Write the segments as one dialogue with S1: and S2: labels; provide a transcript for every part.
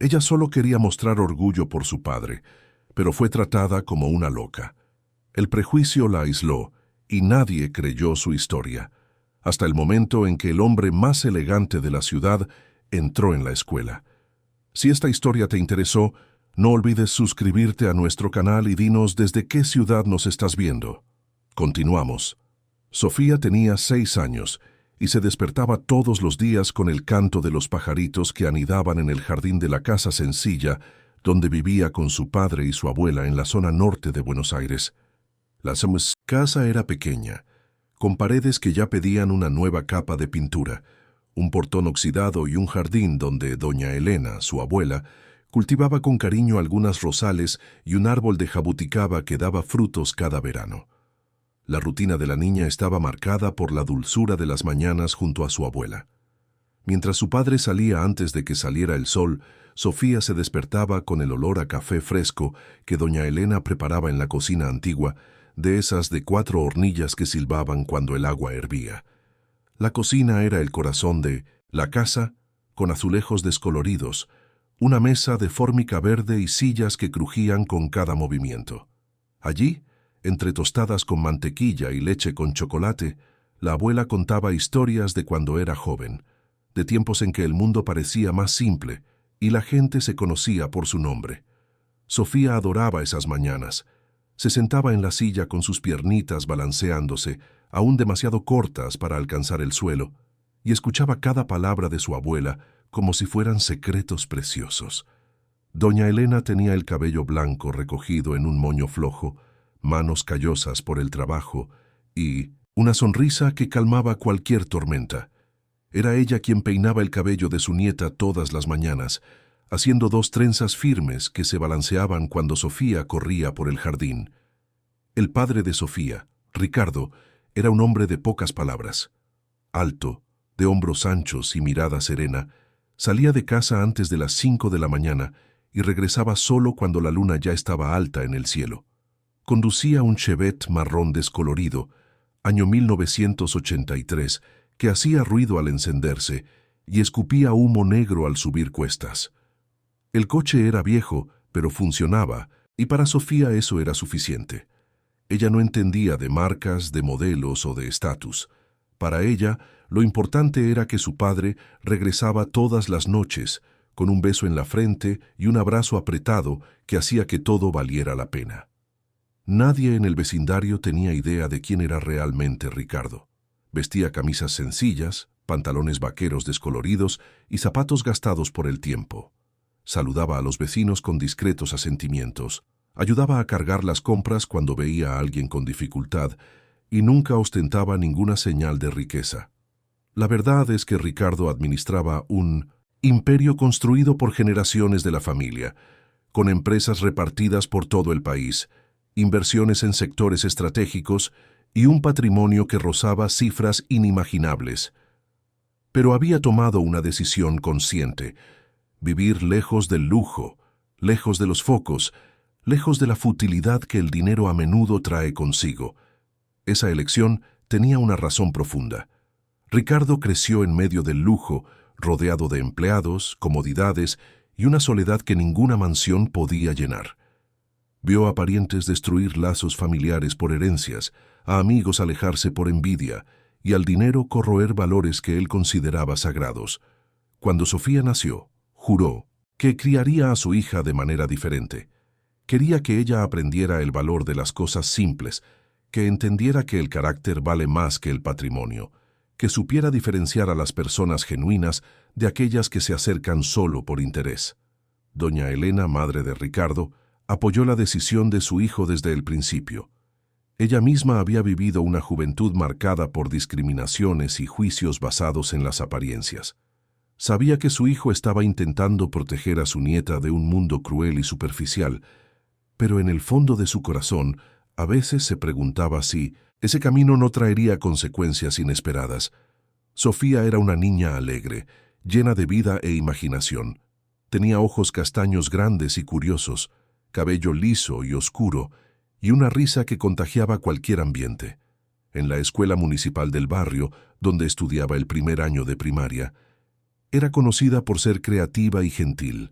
S1: Ella solo quería mostrar orgullo por su padre, pero fue tratada como una loca. El prejuicio la aisló y nadie creyó su historia, hasta el momento en que el hombre más elegante de la ciudad entró en la escuela. Si esta historia te interesó, no olvides suscribirte a nuestro canal y dinos desde qué ciudad nos estás viendo. Continuamos. Sofía tenía 6 años y se despertaba todos los días con el canto de los pajaritos que anidaban en el jardín de la casa sencilla donde vivía con su padre y su abuela en la zona norte de Buenos Aires. La casa era pequeña, con paredes que ya pedían una nueva capa de pintura, un portón oxidado y un jardín donde doña Elena, su abuela, cultivaba con cariño algunas rosales y un árbol de jabuticaba que daba frutos cada verano. La rutina de la niña estaba marcada por la dulzura de las mañanas junto a su abuela. Mientras su padre salía antes de que saliera el sol, Sofía se despertaba con el olor a café fresco que doña Elena preparaba en la cocina antigua, de esas de 4 hornillas que silbaban cuando el agua hervía. La cocina era el corazón de la casa, con azulejos descoloridos, una mesa de fórmica verde y sillas que crujían con cada movimiento. Allí, entre tostadas con mantequilla y leche con chocolate, la abuela contaba historias de cuando era joven, de tiempos en que el mundo parecía más simple y la gente se conocía por su nombre. Sofía adoraba esas mañanas. Se sentaba en la silla con sus piernitas balanceándose, aún demasiado cortas para alcanzar el suelo, y escuchaba cada palabra de su abuela como si fueran secretos preciosos. Doña Elena tenía el cabello blanco recogido en un moño flojo, manos callosas por el trabajo y una sonrisa que calmaba cualquier tormenta. Era ella quien peinaba el cabello de su nieta todas las mañanas, haciendo 2 trenzas firmes que se balanceaban cuando Sofía corría por el jardín. El padre de Sofía, Ricardo, era un hombre de pocas palabras. Alto, de hombros anchos y mirada serena, salía de casa antes de las 5 de la mañana y regresaba solo cuando la luna ya estaba alta en el cielo. Conducía un Chevette marrón descolorido, año 1983, que hacía ruido al encenderse y escupía humo negro al subir cuestas. El coche era viejo, pero funcionaba, y para Sofía eso era suficiente. Ella no entendía de marcas, de modelos o de estatus. Para ella, lo importante era que su padre regresaba todas las noches, con un beso en la frente y un abrazo apretado que hacía que todo valiera la pena. Nadie en el vecindario tenía idea de quién era realmente Ricardo. Vestía camisas sencillas, pantalones vaqueros descoloridos y zapatos gastados por el tiempo. Saludaba a los vecinos con discretos asentimientos, ayudaba a cargar las compras cuando veía a alguien con dificultad y nunca ostentaba ninguna señal de riqueza. La verdad es que Ricardo administraba un imperio construido por generaciones de la familia, con empresas repartidas por todo el país, inversiones en sectores estratégicos y un patrimonio que rozaba cifras inimaginables. Pero había tomado una decisión consciente: vivir lejos del lujo, lejos de los focos, lejos de la futilidad que el dinero a menudo trae consigo. Esa elección tenía una razón profunda. Ricardo creció en medio del lujo, rodeado de empleados, comodidades y una soledad que ninguna mansión podía llenar. Vio a parientes destruir lazos familiares por herencias, a amigos alejarse por envidia y al dinero corroer valores que él consideraba sagrados. Cuando Sofía nació, juró que criaría a su hija de manera diferente. Quería que ella aprendiera el valor de las cosas simples, que entendiera que el carácter vale más que el patrimonio, que supiera diferenciar a las personas genuinas de aquellas que se acercan solo por interés. Doña Elena, madre de Ricardo, apoyó la decisión de su hijo desde el principio. Ella misma había vivido una juventud marcada por discriminaciones y juicios basados en las apariencias. Sabía que su hijo estaba intentando proteger a su nieta de un mundo cruel y superficial, pero en el fondo de su corazón a veces se preguntaba si ese camino no traería consecuencias inesperadas. Sofía era una niña alegre, llena de vida e imaginación. Tenía ojos castaños grandes y curiosos, cabello liso y oscuro, y una risa que contagiaba cualquier ambiente. En la escuela municipal del barrio, donde estudiaba el primer año de primaria, era conocida por ser creativa y gentil.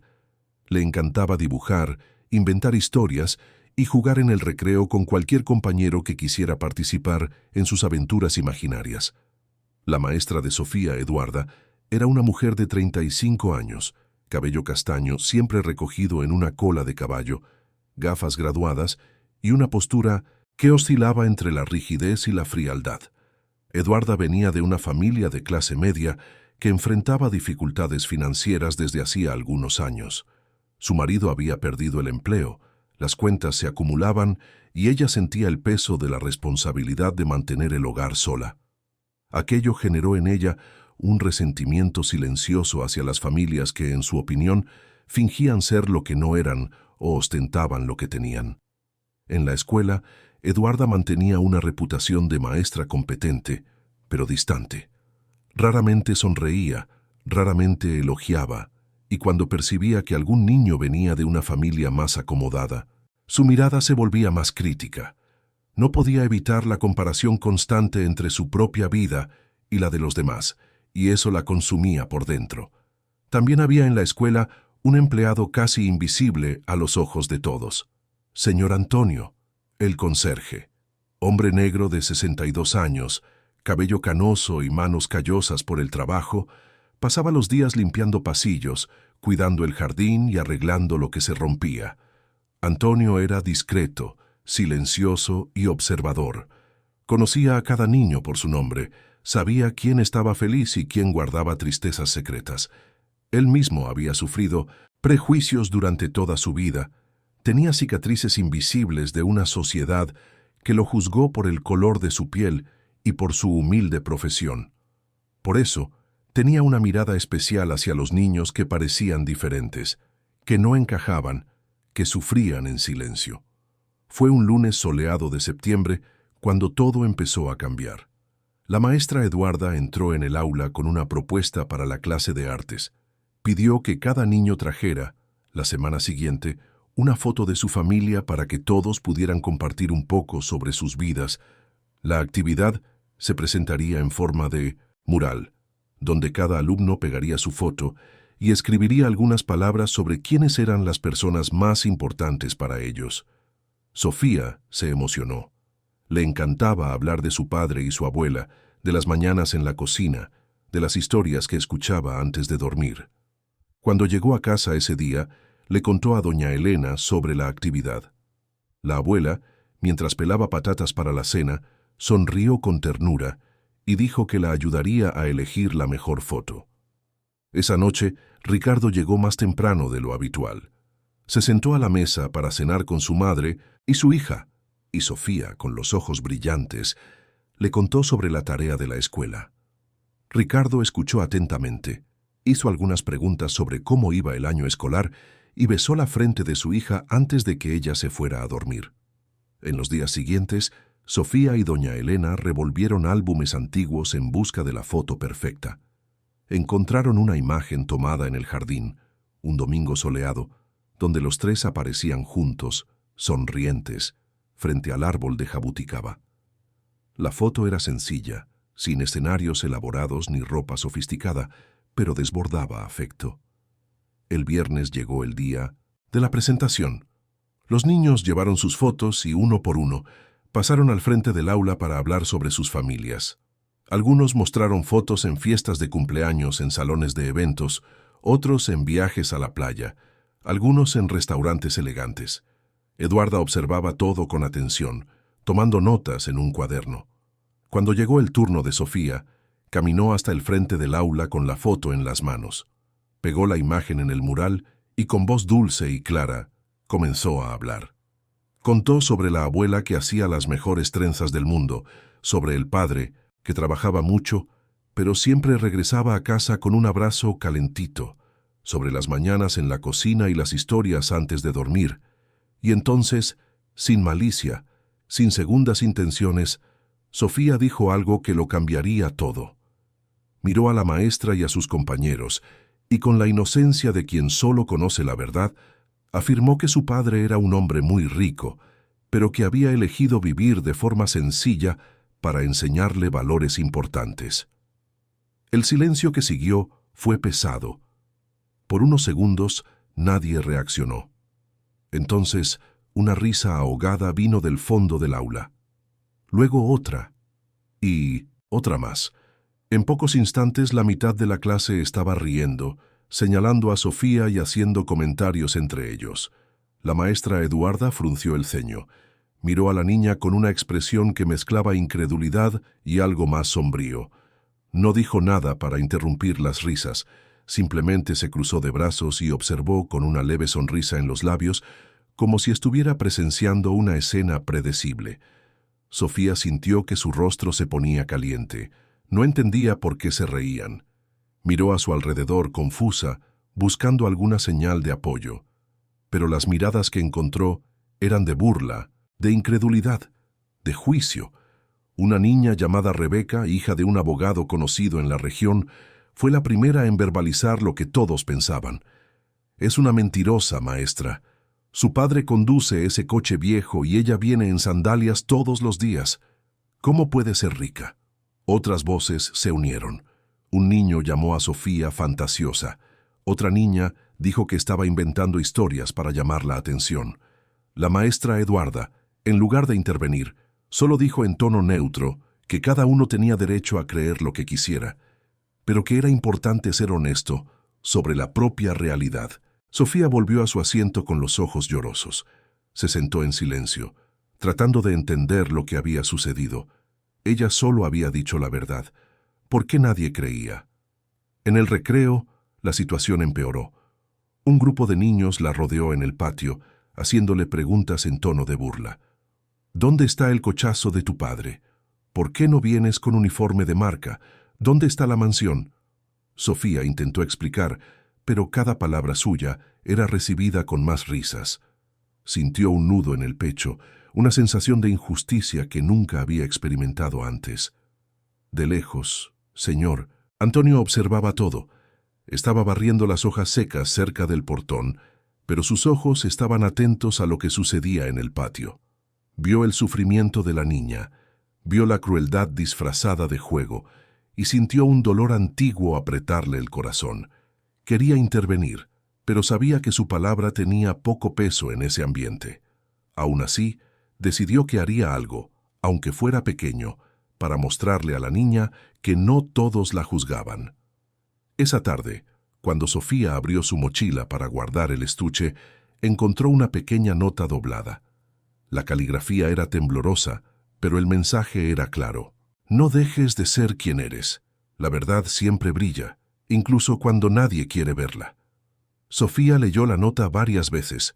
S1: Le encantaba dibujar, inventar historias y jugar en el recreo con cualquier compañero que quisiera participar en sus aventuras imaginarias. La maestra de Sofía, Eduarda, era una mujer de 35 años, cabello castaño siempre recogido en una cola de caballo, gafas graduadas y una postura que oscilaba entre la rigidez y la frialdad. Eduarda venía de una familia de clase media que enfrentaba dificultades financieras desde hacía algunos años. Su marido había perdido el empleo, las cuentas se acumulaban y ella sentía el peso de la responsabilidad de mantener el hogar sola. Aquello generó en ella un resentimiento silencioso hacia las familias que, en su opinión, fingían ser lo que no eran o ostentaban lo que tenían. En la escuela, Eduarda mantenía una reputación de maestra competente, pero distante. Raramente sonreía, raramente elogiaba, y cuando percibía que algún niño venía de una familia más acomodada, su mirada se volvía más crítica. No podía evitar la comparación constante entre su propia vida y la de los demás, y eso la consumía por dentro. También había en la escuela un empleado casi invisible a los ojos de todos. Señor Antonio, el conserje. Hombre negro de 62 años, cabello canoso y manos callosas por el trabajo, pasaba los días limpiando pasillos, cuidando el jardín y arreglando lo que se rompía. Antonio era discreto, silencioso y observador. Conocía a cada niño por su nombre, sabía quién estaba feliz y quién guardaba tristezas secretas. Él mismo había sufrido prejuicios durante toda su vida. Tenía cicatrices invisibles de una sociedad que lo juzgó por el color de su piel y por su humilde profesión. Por eso, tenía una mirada especial hacia los niños que parecían diferentes, que no encajaban, que sufrían en silencio. Fue un lunes soleado de septiembre cuando todo empezó a cambiar. La maestra Eduarda entró en el aula con una propuesta para la clase de artes. Pidió que cada niño trajera, la semana siguiente, una foto de su familia para que todos pudieran compartir un poco sobre sus vidas. La actividad se presentaría en forma de mural, donde cada alumno pegaría su foto y escribiría algunas palabras sobre quiénes eran las personas más importantes para ellos. Sofía se emocionó. Le encantaba hablar de su padre y su abuela, de las mañanas en la cocina, de las historias que escuchaba antes de dormir. Cuando llegó a casa ese día, le contó a doña Elena sobre la actividad. La abuela, mientras pelaba patatas para la cena, sonrió con ternura y dijo que la ayudaría a elegir la mejor foto. Esa noche, Ricardo llegó más temprano de lo habitual. Se sentó a la mesa para cenar con su madre y su hija, y Sofía, con los ojos brillantes, le contó sobre la tarea de la escuela. Ricardo escuchó atentamente, hizo algunas preguntas sobre cómo iba el año escolar y besó la frente de su hija antes de que ella se fuera a dormir. En los días siguientes, Sofía y doña Elena revolvieron álbumes antiguos en busca de la foto perfecta. Encontraron una imagen tomada en el jardín, un domingo soleado, donde los tres aparecían juntos, sonrientes, frente al árbol de jabuticaba. La foto era sencilla, sin escenarios elaborados ni ropa sofisticada, pero desbordaba afecto. El viernes llegó el día de la presentación. Los niños llevaron sus fotos y, uno por uno, pasaron al frente del aula para hablar sobre sus familias. Algunos mostraron fotos en fiestas de cumpleaños en salones de eventos, otros en viajes a la playa, algunos en restaurantes elegantes. Eduarda observaba todo con atención, tomando notas en un cuaderno. Cuando llegó el turno de Sofía, caminó hasta el frente del aula con la foto en las manos. Pegó la imagen en el mural y con voz dulce y clara comenzó a hablar. Contó sobre la abuela que hacía las mejores trenzas del mundo, sobre el padre, que trabajaba mucho, pero siempre regresaba a casa con un abrazo calentito, sobre las mañanas en la cocina y las historias antes de dormir. Y entonces, sin malicia, sin segundas intenciones, Sofía dijo algo que lo cambiaría todo. Miró a la maestra y a sus compañeros, y con la inocencia de quien solo conoce la verdad, afirmó que su padre era un hombre muy rico, pero que había elegido vivir de forma sencilla para enseñarle valores importantes. El silencio que siguió fue pesado. Por unos segundos Nadie reaccionó. Entonces, una risa ahogada vino del fondo del aula. Luego otra. Y otra más. En pocos instantes la mitad de la clase estaba riendo, señalando a Sofía y haciendo comentarios entre ellos. La maestra Eduarda frunció el ceño. Miró a la niña con una expresión que mezclaba incredulidad y algo más sombrío. No dijo nada para interrumpir las risas, simplemente se cruzó de brazos y observó con una leve sonrisa en los labios, como si estuviera presenciando una escena predecible. Sofía sintió que su rostro se ponía caliente. No entendía por qué se reían. Miró a su alrededor confusa, buscando alguna señal de apoyo. Pero las miradas que encontró eran de burla, de incredulidad, de juicio. Una niña llamada Rebeca, hija de un abogado conocido en la región, fue la primera en verbalizar lo que todos pensaban. Es una mentirosa, maestra. Su padre conduce ese coche viejo y ella viene en sandalias todos los días. ¿Cómo puede ser rica? Otras voces se unieron. Un niño llamó a Sofía fantasiosa. Otra niña dijo que estaba inventando historias para llamar la atención. La maestra Eduarda, en lugar de intervenir, solo dijo en tono neutro que cada uno tenía derecho a creer lo que quisiera, pero que era importante ser honesto sobre la propia realidad. Sofía volvió a su asiento con los ojos llorosos. Se sentó en silencio, tratando de entender lo que había sucedido. Ella solo había dicho la verdad. ¿Por qué nadie creía? En el recreo, la situación empeoró. Un grupo de niños la rodeó en el patio, haciéndole preguntas en tono de burla. ¿Dónde está el cochazo de tu padre? ¿Por qué no vienes con uniforme de marca? ¿Dónde está la mansión? Sofía intentó explicar, pero cada palabra suya era recibida con más risas. Sintió un nudo en el pecho, una sensación de injusticia que nunca había experimentado antes. De lejos, señor, Antonio observaba todo. Estaba barriendo las hojas secas cerca del portón, pero sus ojos estaban atentos a lo que sucedía en el patio. Vio el sufrimiento de la niña, vio la crueldad disfrazada de juego y sintió un dolor antiguo apretarle el corazón. Quería intervenir, pero sabía que su palabra tenía poco peso en ese ambiente. Aún así, decidió que haría algo, aunque fuera pequeño, para mostrarle a la niña que no todos la juzgaban. Esa tarde, cuando Sofía abrió su mochila para guardar el estuche, encontró una pequeña nota doblada. La caligrafía era temblorosa, pero el mensaje era claro. No dejes de ser quien eres. La verdad siempre brilla, incluso cuando nadie quiere verla. Sofía leyó la nota varias veces.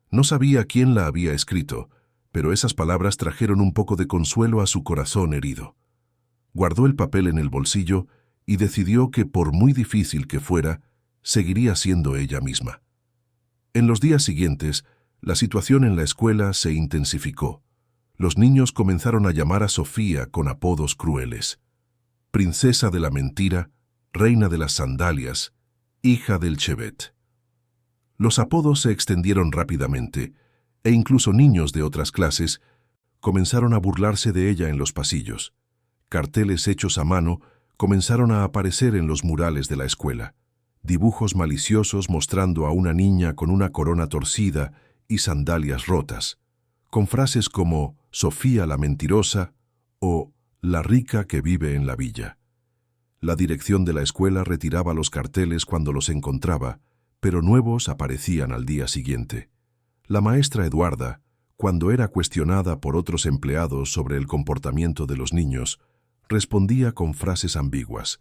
S1: No sabía quién la había escrito, pero esas palabras trajeron un poco de consuelo a su corazón herido. Guardó el papel en el bolsillo y decidió que, por muy difícil que fuera, seguiría siendo ella misma. En los días siguientes, la situación en la escuela se intensificó. Los niños comenzaron a llamar a Sofía con apodos crueles. Princesa de la mentira, reina de las sandalias, hija del Chevet. Los apodos se extendieron rápidamente, e incluso niños de otras clases comenzaron a burlarse de ella en los pasillos. Carteles hechos a mano comenzaron a aparecer en los murales de la escuela. Dibujos maliciosos mostrando a una niña con una corona torcida y sandalias rotas, con frases como Sofía la mentirosa o la rica que vive en la villa. La dirección de la escuela retiraba los carteles cuando los encontraba, pero nuevos aparecían al día siguiente. La maestra Eduarda, cuando era cuestionada por otros empleados sobre el comportamiento de los niños, respondía con frases ambiguas.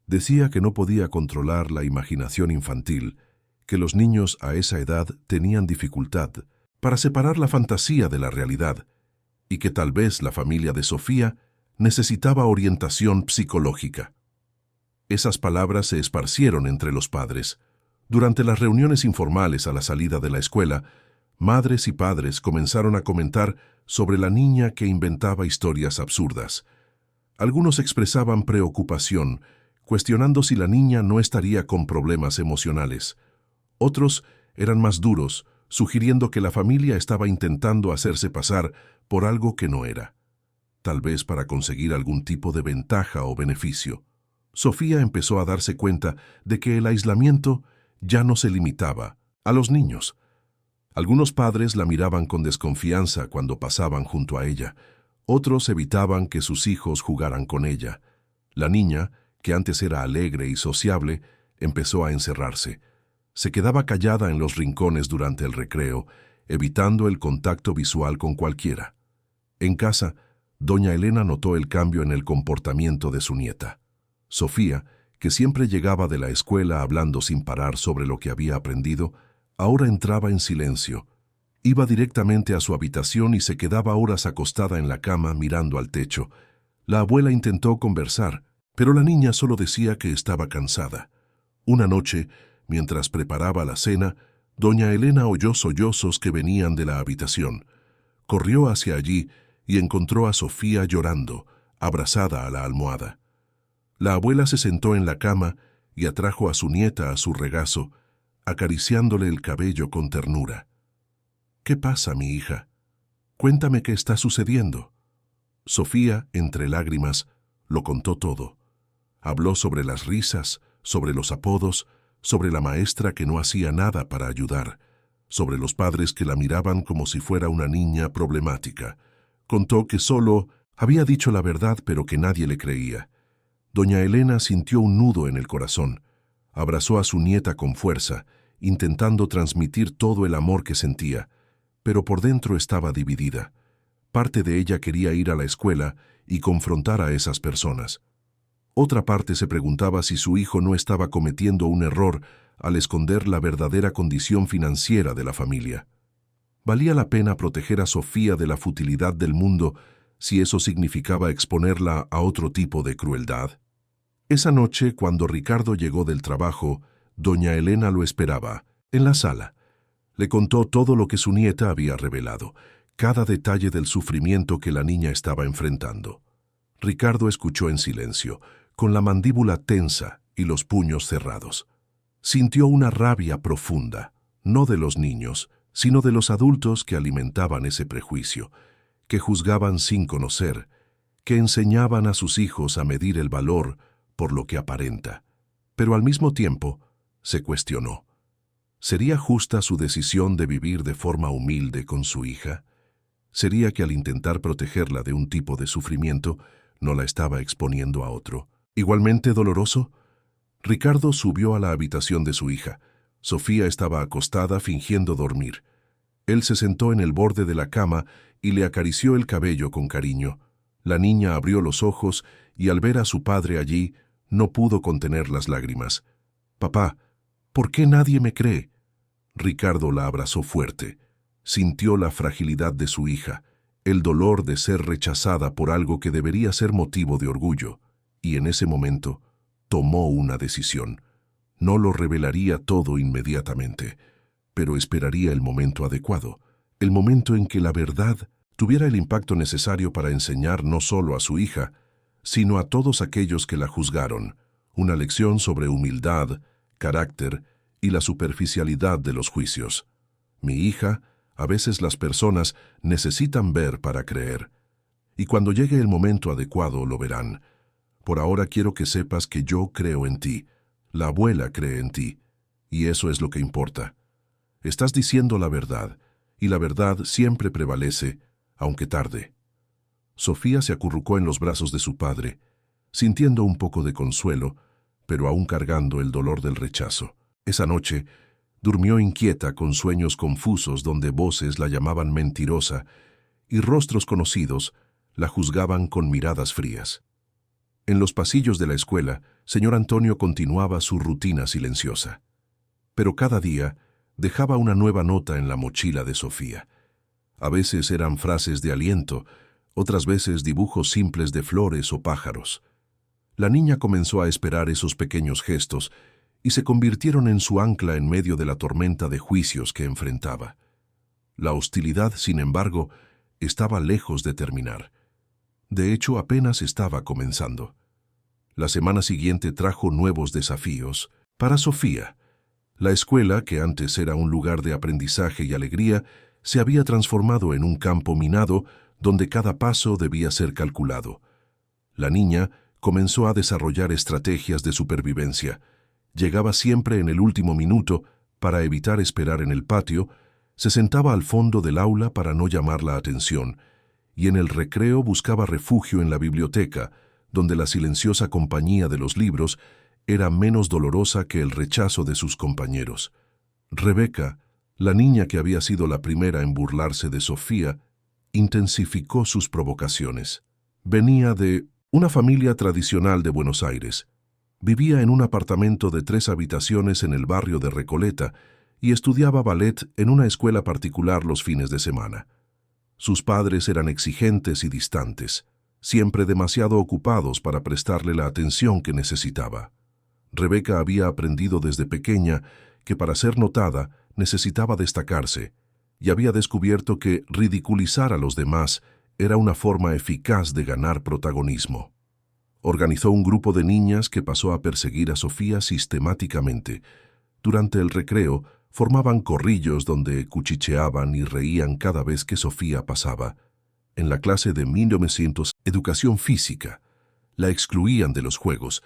S1: Decía que no podía controlar la imaginación infantil, que los niños a esa edad tenían dificultad para separar la fantasía de la realidad y que tal vez la familia de Sofía necesitaba orientación psicológica. Esas palabras se esparcieron entre los padres. Durante las reuniones informales a la salida de la escuela, madres y padres comenzaron a comentar sobre la niña que inventaba historias absurdas. Algunos expresaban preocupación, cuestionando si la niña no estaría con problemas emocionales. Otros eran más duros, sugiriendo que la familia estaba intentando hacerse pasar por algo que no era, tal vez para conseguir algún tipo de ventaja o beneficio. Sofía empezó a darse cuenta de que el aislamiento ya no se limitaba a los niños. Algunos padres la miraban con desconfianza cuando pasaban junto a ella. Otros evitaban que sus hijos jugaran con ella. La niña, que antes era alegre y sociable, empezó a encerrarse. Se quedaba callada en los rincones durante el recreo, evitando el contacto visual con cualquiera. En casa, doña Elena notó el cambio en el comportamiento de su nieta. Sofía, que siempre llegaba de la escuela hablando sin parar sobre lo que había aprendido, ahora entraba en silencio. Iba directamente a su habitación y se quedaba horas acostada en la cama mirando al techo. La abuela intentó conversar, pero la niña solo decía que estaba cansada. Una noche, mientras preparaba la cena, doña Elena oyó sollozos que venían de la habitación. Corrió hacia allí y encontró a Sofía llorando, abrazada a la almohada. La abuela se sentó en la cama y atrajo a su nieta a su regazo, acariciándole el cabello con ternura. «¿Qué pasa, mi hija? Cuéntame qué está sucediendo». Sofía, entre lágrimas, lo contó todo. Habló sobre las risas, sobre los apodos, sobre la maestra que no hacía nada para ayudar, sobre los padres que la miraban como si fuera una niña problemática. Contó que solo había dicho la verdad, pero que nadie le creía. Doña Elena sintió un nudo en el corazón. Abrazó a su nieta con fuerza, intentando transmitir todo el amor que sentía, pero por dentro estaba dividida. Parte de ella quería ir a la escuela y confrontar a esas personas. Otra parte se preguntaba si su hijo no estaba cometiendo un error al esconder la verdadera condición financiera de la familia. ¿Valía la pena proteger a Sofía de la futilidad del mundo si eso significaba exponerla a otro tipo de crueldad? Esa noche, cuando Ricardo llegó del trabajo, doña Elena lo esperaba, en la sala. Le contó todo lo que su nieta había revelado, cada detalle del sufrimiento que la niña estaba enfrentando. Ricardo escuchó en silencio, con la mandíbula tensa y los puños cerrados. Sintió una rabia profunda, no de los niños, sino de los adultos que alimentaban ese prejuicio, que juzgaban sin conocer, que enseñaban a sus hijos a medir el valor por lo que aparenta. Pero al mismo tiempo, se cuestionó. ¿Sería justa su decisión de vivir de forma humilde con su hija? ¿Sería que al intentar protegerla de un tipo de sufrimiento, no la estaba exponiendo a otro? ¿Igualmente doloroso? Ricardo subió a la habitación de su hija. Sofía estaba acostada fingiendo dormir. Él se sentó en el borde de la cama y le acarició el cabello con cariño. La niña abrió los ojos y al ver a su padre allí, no pudo contener las lágrimas. «Papá, ¿por qué nadie me cree?» Ricardo la abrazó fuerte. Sintió la fragilidad de su hija, el dolor de ser rechazada por algo que debería ser motivo de orgullo, y en ese momento tomó una decisión. No lo revelaría todo inmediatamente, pero esperaría el momento adecuado, el momento en que la verdad tuviera el impacto necesario para enseñar no solo a su hija, sino a todos aquellos que la juzgaron, una lección sobre humildad, carácter y la superficialidad de los juicios. Mi hija, a veces las personas necesitan ver para creer, y cuando llegue el momento adecuado lo verán. Por ahora quiero que sepas que yo creo en ti, la abuela cree en ti, y eso es lo que importa. Estás diciendo la verdad, y la verdad siempre prevalece, aunque tarde. Sofía se acurrucó en los brazos de su padre, sintiendo un poco de consuelo, pero aún cargando el dolor del rechazo. Esa noche, durmió inquieta con sueños confusos donde voces la llamaban mentirosa y rostros conocidos la juzgaban con miradas frías. En los pasillos de la escuela, señor Antonio continuaba su rutina silenciosa. Pero cada día dejaba una nueva nota en la mochila de Sofía. A veces eran frases de aliento, otras veces dibujos simples de flores o pájaros. La niña comenzó a esperar esos pequeños gestos y se convirtieron en su ancla en medio de la tormenta de juicios que enfrentaba. La hostilidad, sin embargo, estaba lejos de terminar. De hecho, apenas estaba comenzando. La semana siguiente trajo nuevos desafíos para Sofía. La escuela, que antes era un lugar de aprendizaje y alegría, se había transformado en un campo minado donde cada paso debía ser calculado. La niña comenzó a desarrollar estrategias de supervivencia. Llegaba siempre en el último minuto, para evitar esperar en el patio, se sentaba al fondo del aula para no llamar la atención, y en el recreo buscaba refugio en la biblioteca, donde la silenciosa compañía de los libros era menos dolorosa que el rechazo de sus compañeros. Rebeca, la niña que había sido la primera en burlarse de Sofía, intensificó sus provocaciones. Venía de una familia tradicional de Buenos Aires. Vivía en un apartamento de 3 habitaciones en el barrio de Recoleta y estudiaba ballet en una escuela particular los fines de semana. Sus padres eran exigentes y distantes, siempre demasiado ocupados para prestarle la atención que necesitaba. Rebeca había aprendido desde pequeña que para ser notada necesitaba destacarse, y había descubierto que ridiculizar a los demás era una forma eficaz de ganar protagonismo. Organizó un grupo de niñas que pasó a perseguir a Sofía sistemáticamente. Durante el recreo, formaban corrillos donde cuchicheaban y reían cada vez que Sofía pasaba. En la clase de 1900, Educación Física, la excluían de los juegos,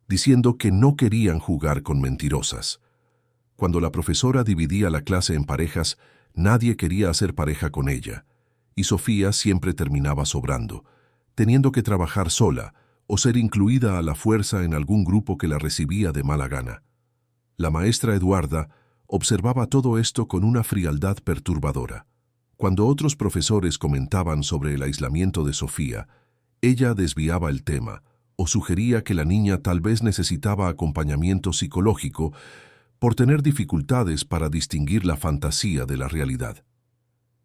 S1: diciendo que no querían jugar con mentirosas. Cuando la profesora dividía la clase en parejas, nadie quería hacer pareja con ella, y Sofía siempre terminaba sobrando, teniendo que trabajar sola o ser incluida a la fuerza en algún grupo que la recibía de mala gana. La maestra Eduarda observaba todo esto con una frialdad perturbadora. Cuando otros profesores comentaban sobre el aislamiento de Sofía, ella desviaba el tema o sugería que la niña tal vez necesitaba acompañamiento psicológico por tener dificultades para distinguir la fantasía de la realidad.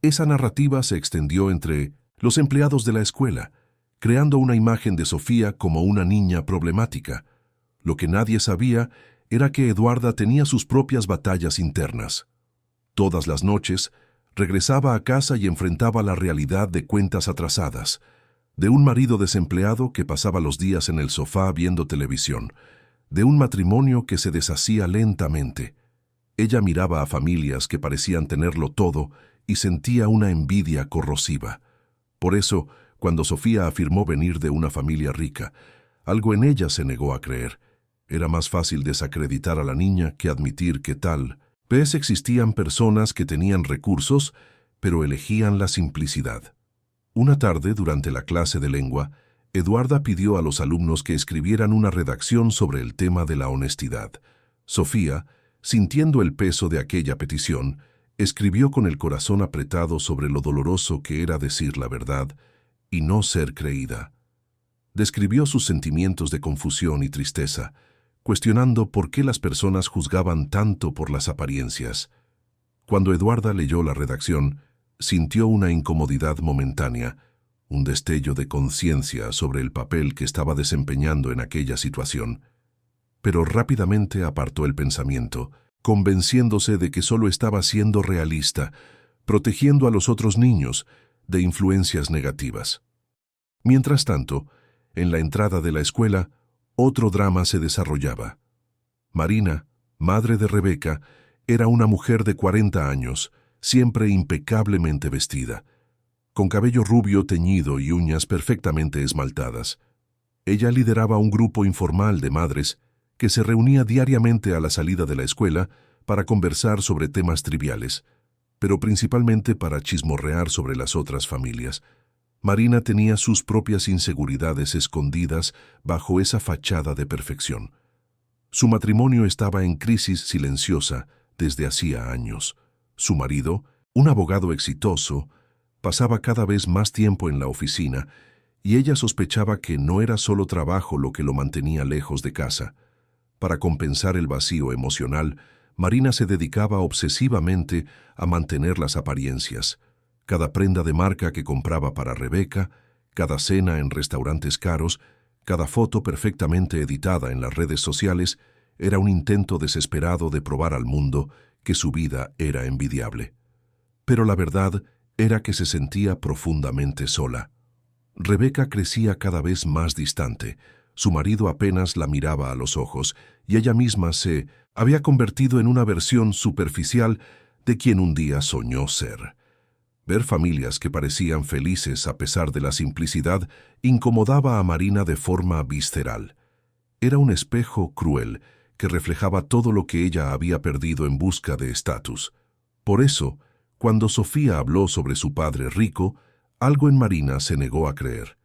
S1: Esa narrativa se extendió entre los empleados de la escuela, creando una imagen de Sofía como una niña problemática. Lo que nadie sabía era que Eduarda tenía sus propias batallas internas. Todas las noches, regresaba a casa y enfrentaba la realidad de cuentas atrasadas, de un marido desempleado que pasaba los días en el sofá viendo televisión, de un matrimonio que se deshacía lentamente. Ella miraba a familias que parecían tenerlo todo y sentía una envidia corrosiva. Por eso, cuando Sofía afirmó venir de una familia rica, algo en ella se negó a creer. Era más fácil desacreditar a la niña que admitir que tal vez existían personas que tenían recursos, pero elegían la simplicidad. Una tarde, durante la clase de lengua, Eduarda pidió a los alumnos que escribieran una redacción sobre el tema de la honestidad. Sofía, sintiendo el peso de aquella petición, escribió con el corazón apretado sobre lo doloroso que era decir la verdad y no ser creída. Describió sus sentimientos de confusión y tristeza, cuestionando por qué las personas juzgaban tanto por las apariencias. Cuando Eduarda leyó la redacción, sintió una incomodidad momentánea, un destello de conciencia sobre el papel que estaba desempeñando en aquella situación. Pero rápidamente apartó el pensamiento, convenciéndose de que solo estaba siendo realista, protegiendo a los otros niños de influencias negativas. Mientras tanto, en la entrada de la escuela, otro drama se desarrollaba. Marina, madre de Rebeca, era una mujer de 40 años, siempre impecablemente vestida, con cabello rubio teñido y uñas perfectamente esmaltadas. Ella lideraba un grupo informal de madres que se reunía diariamente a la salida de la escuela para conversar sobre temas triviales, pero principalmente para chismorrear sobre las otras familias. Marina tenía sus propias inseguridades escondidas bajo esa fachada de perfección. Su matrimonio estaba en crisis silenciosa desde hacía años. Su marido, un abogado exitoso, pasaba cada vez más tiempo en la oficina y ella sospechaba que no era solo trabajo lo que lo mantenía lejos de casa. Para compensar el vacío emocional, Marina se dedicaba obsesivamente a mantener las apariencias. Cada prenda de marca que compraba para Rebeca, cada cena en restaurantes caros, cada foto perfectamente editada en las redes sociales, era un intento desesperado de probar al mundo que su vida era envidiable. Pero la verdad era que se sentía profundamente sola. Rebeca crecía cada vez más distante. Su marido apenas la miraba a los ojos y ella misma se había convertido en una versión superficial de quien un día soñó ser. Ver familias que parecían felices a pesar de la simplicidad incomodaba a Marina de forma visceral. Era un espejo cruel que reflejaba todo lo que ella había perdido en busca de estatus. Por eso, cuando Sofía habló sobre su padre rico, algo en Marina se negó a creer.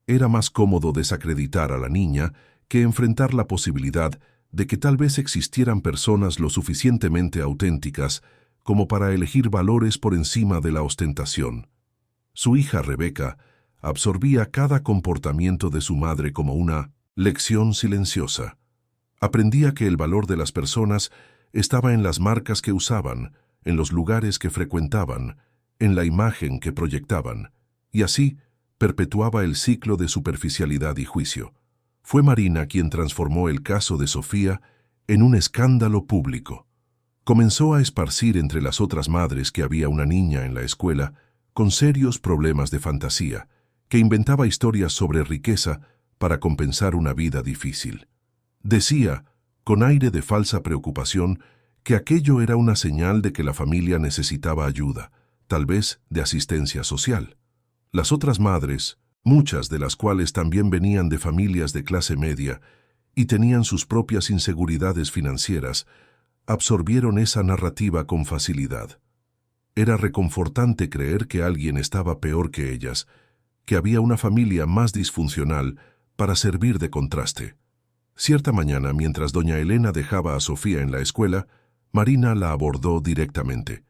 S1: Era más cómodo desacreditar a la niña que enfrentar la posibilidad de que tal vez existieran personas lo suficientemente auténticas como para elegir valores por encima de la ostentación. Su hija Rebeca absorbía cada comportamiento de su madre como una lección silenciosa. Aprendía que el valor de las personas estaba en las marcas que usaban, en los lugares que frecuentaban, en la imagen que proyectaban, y así perpetuaba el ciclo de superficialidad y juicio. Fue Marina quien transformó el caso de Sofía en un escándalo público. Comenzó a esparcir entre las otras madres que había una niña en la escuela con serios problemas de fantasía, que inventaba historias sobre riqueza para compensar una vida difícil. Decía, con aire de falsa preocupación, que aquello era una señal de que la familia necesitaba ayuda, tal vez de asistencia social. Las otras madres, muchas de las cuales también venían de familias de clase media y tenían sus propias inseguridades financieras, absorbieron esa narrativa con facilidad. Era reconfortante creer que alguien estaba peor que ellas, que había una familia más disfuncional para servir de contraste. Cierta mañana, mientras doña Elena dejaba a Sofía en la escuela, Marina la abordó directamente.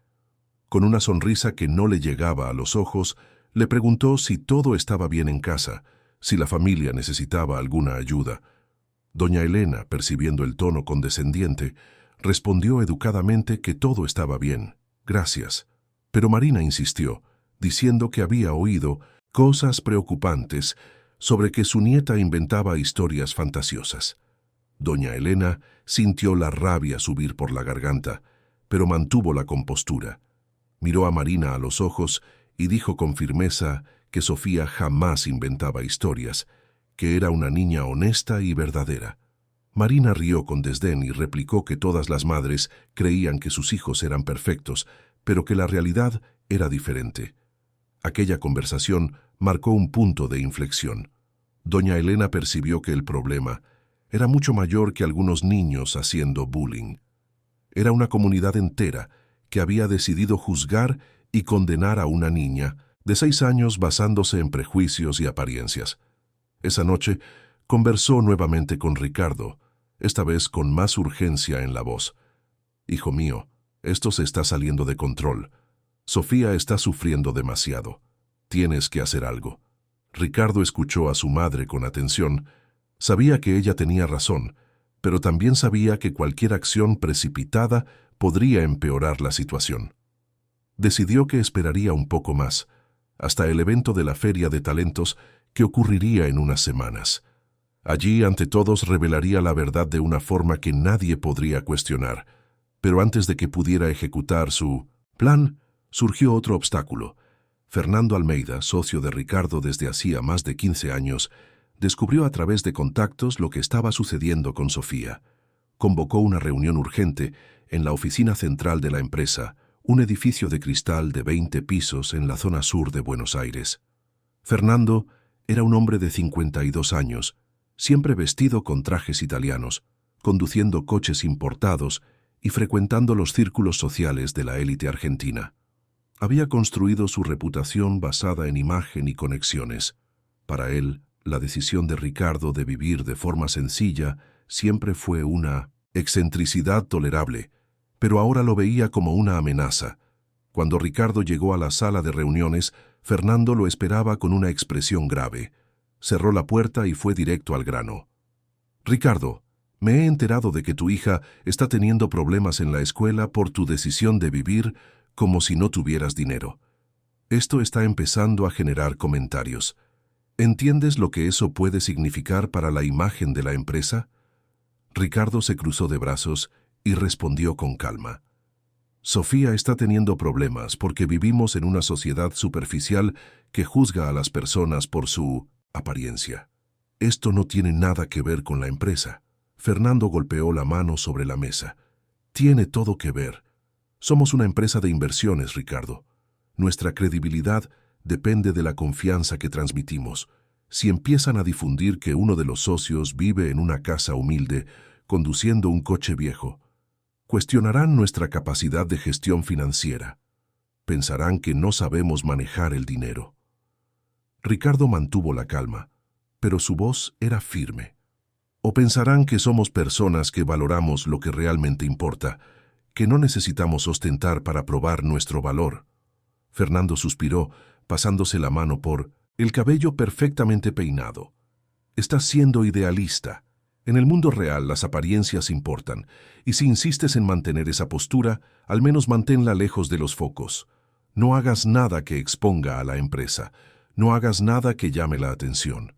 S1: Con una sonrisa que no le llegaba a los ojos, le preguntó si todo estaba bien en casa, si la familia necesitaba alguna ayuda. Doña Elena, percibiendo el tono condescendiente, respondió educadamente que todo estaba bien, gracias. Pero Marina insistió, diciendo que había oído cosas preocupantes sobre que su nieta inventaba historias fantasiosas. Doña Elena sintió la rabia subir por la garganta, pero mantuvo la compostura. Miró a Marina a los ojos y dijo con firmeza que Sofía jamás inventaba historias, que era una niña honesta y verdadera. Marina rió con desdén y replicó que todas las madres creían que sus hijos eran perfectos, pero que la realidad era diferente. Aquella conversación marcó un punto de inflexión. Doña Elena percibió que el problema era mucho mayor que algunos niños haciendo bullying. Era una comunidad entera que había decidido juzgar y condenar a una niña de 6 años basándose en prejuicios y apariencias. Esa noche conversó nuevamente con Ricardo, esta vez con más urgencia en la voz. «Hijo mío, esto se está saliendo de control. Sofía está sufriendo demasiado. Tienes que hacer algo». Ricardo escuchó a su madre con atención. Sabía que ella tenía razón, pero también sabía que cualquier acción precipitada podría empeorar la situación. Decidió que esperaría un poco más, hasta el evento de la Feria de Talentos que ocurriría en unas semanas. Allí, ante todos, revelaría la verdad de una forma que nadie podría cuestionar. Pero antes de que pudiera ejecutar su plan, surgió otro obstáculo. Fernando Almeida, socio de Ricardo desde hacía más de 15 años, descubrió a través de contactos lo que estaba sucediendo con Sofía. Convocó una reunión urgente en la oficina central de la empresa, un edificio de cristal de 20 pisos en la zona sur de Buenos Aires. Fernando era un hombre de 52 años, siempre vestido con trajes italianos, conduciendo coches importados y frecuentando los círculos sociales de la élite argentina. Había construido su reputación basada en imagen y conexiones. Para él, la decisión de Ricardo de vivir de forma sencilla siempre fue una excentricidad tolerable, pero ahora lo veía como una amenaza. Cuando Ricardo llegó a la sala de reuniones, Fernando lo esperaba con una expresión grave. Cerró la puerta y fue directo al grano. «Ricardo, me he enterado de que tu hija está teniendo problemas en la escuela por tu decisión de vivir como si no tuvieras dinero. Esto está empezando a generar comentarios. ¿Entiendes lo que eso puede significar para la imagen de la empresa?» Ricardo se cruzó de brazos y respondió con calma. «Sofía está teniendo problemas porque vivimos en una sociedad superficial que juzga a las personas por su apariencia. Esto no tiene nada que ver con la empresa». Fernando golpeó la mano sobre la mesa. «Tiene todo que ver. Somos una empresa de inversiones, Ricardo. Nuestra credibilidad depende de la confianza que transmitimos. Si empiezan a difundir que uno de los socios vive en una casa humilde, conduciendo un coche viejo. Cuestionarán nuestra capacidad de gestión financiera. Pensarán que no sabemos manejar el dinero. Ricardo mantuvo la calma, pero su voz era firme. O pensarán que somos personas que valoramos lo que realmente importa, que no necesitamos ostentar para probar nuestro valor. Fernando suspiró, pasándose la mano por el cabello perfectamente peinado. Estás siendo idealista. En el mundo real las apariencias importan, y si insistes en mantener esa postura, al menos manténla lejos de los focos. No hagas nada que exponga a la empresa. No hagas nada que llame la atención.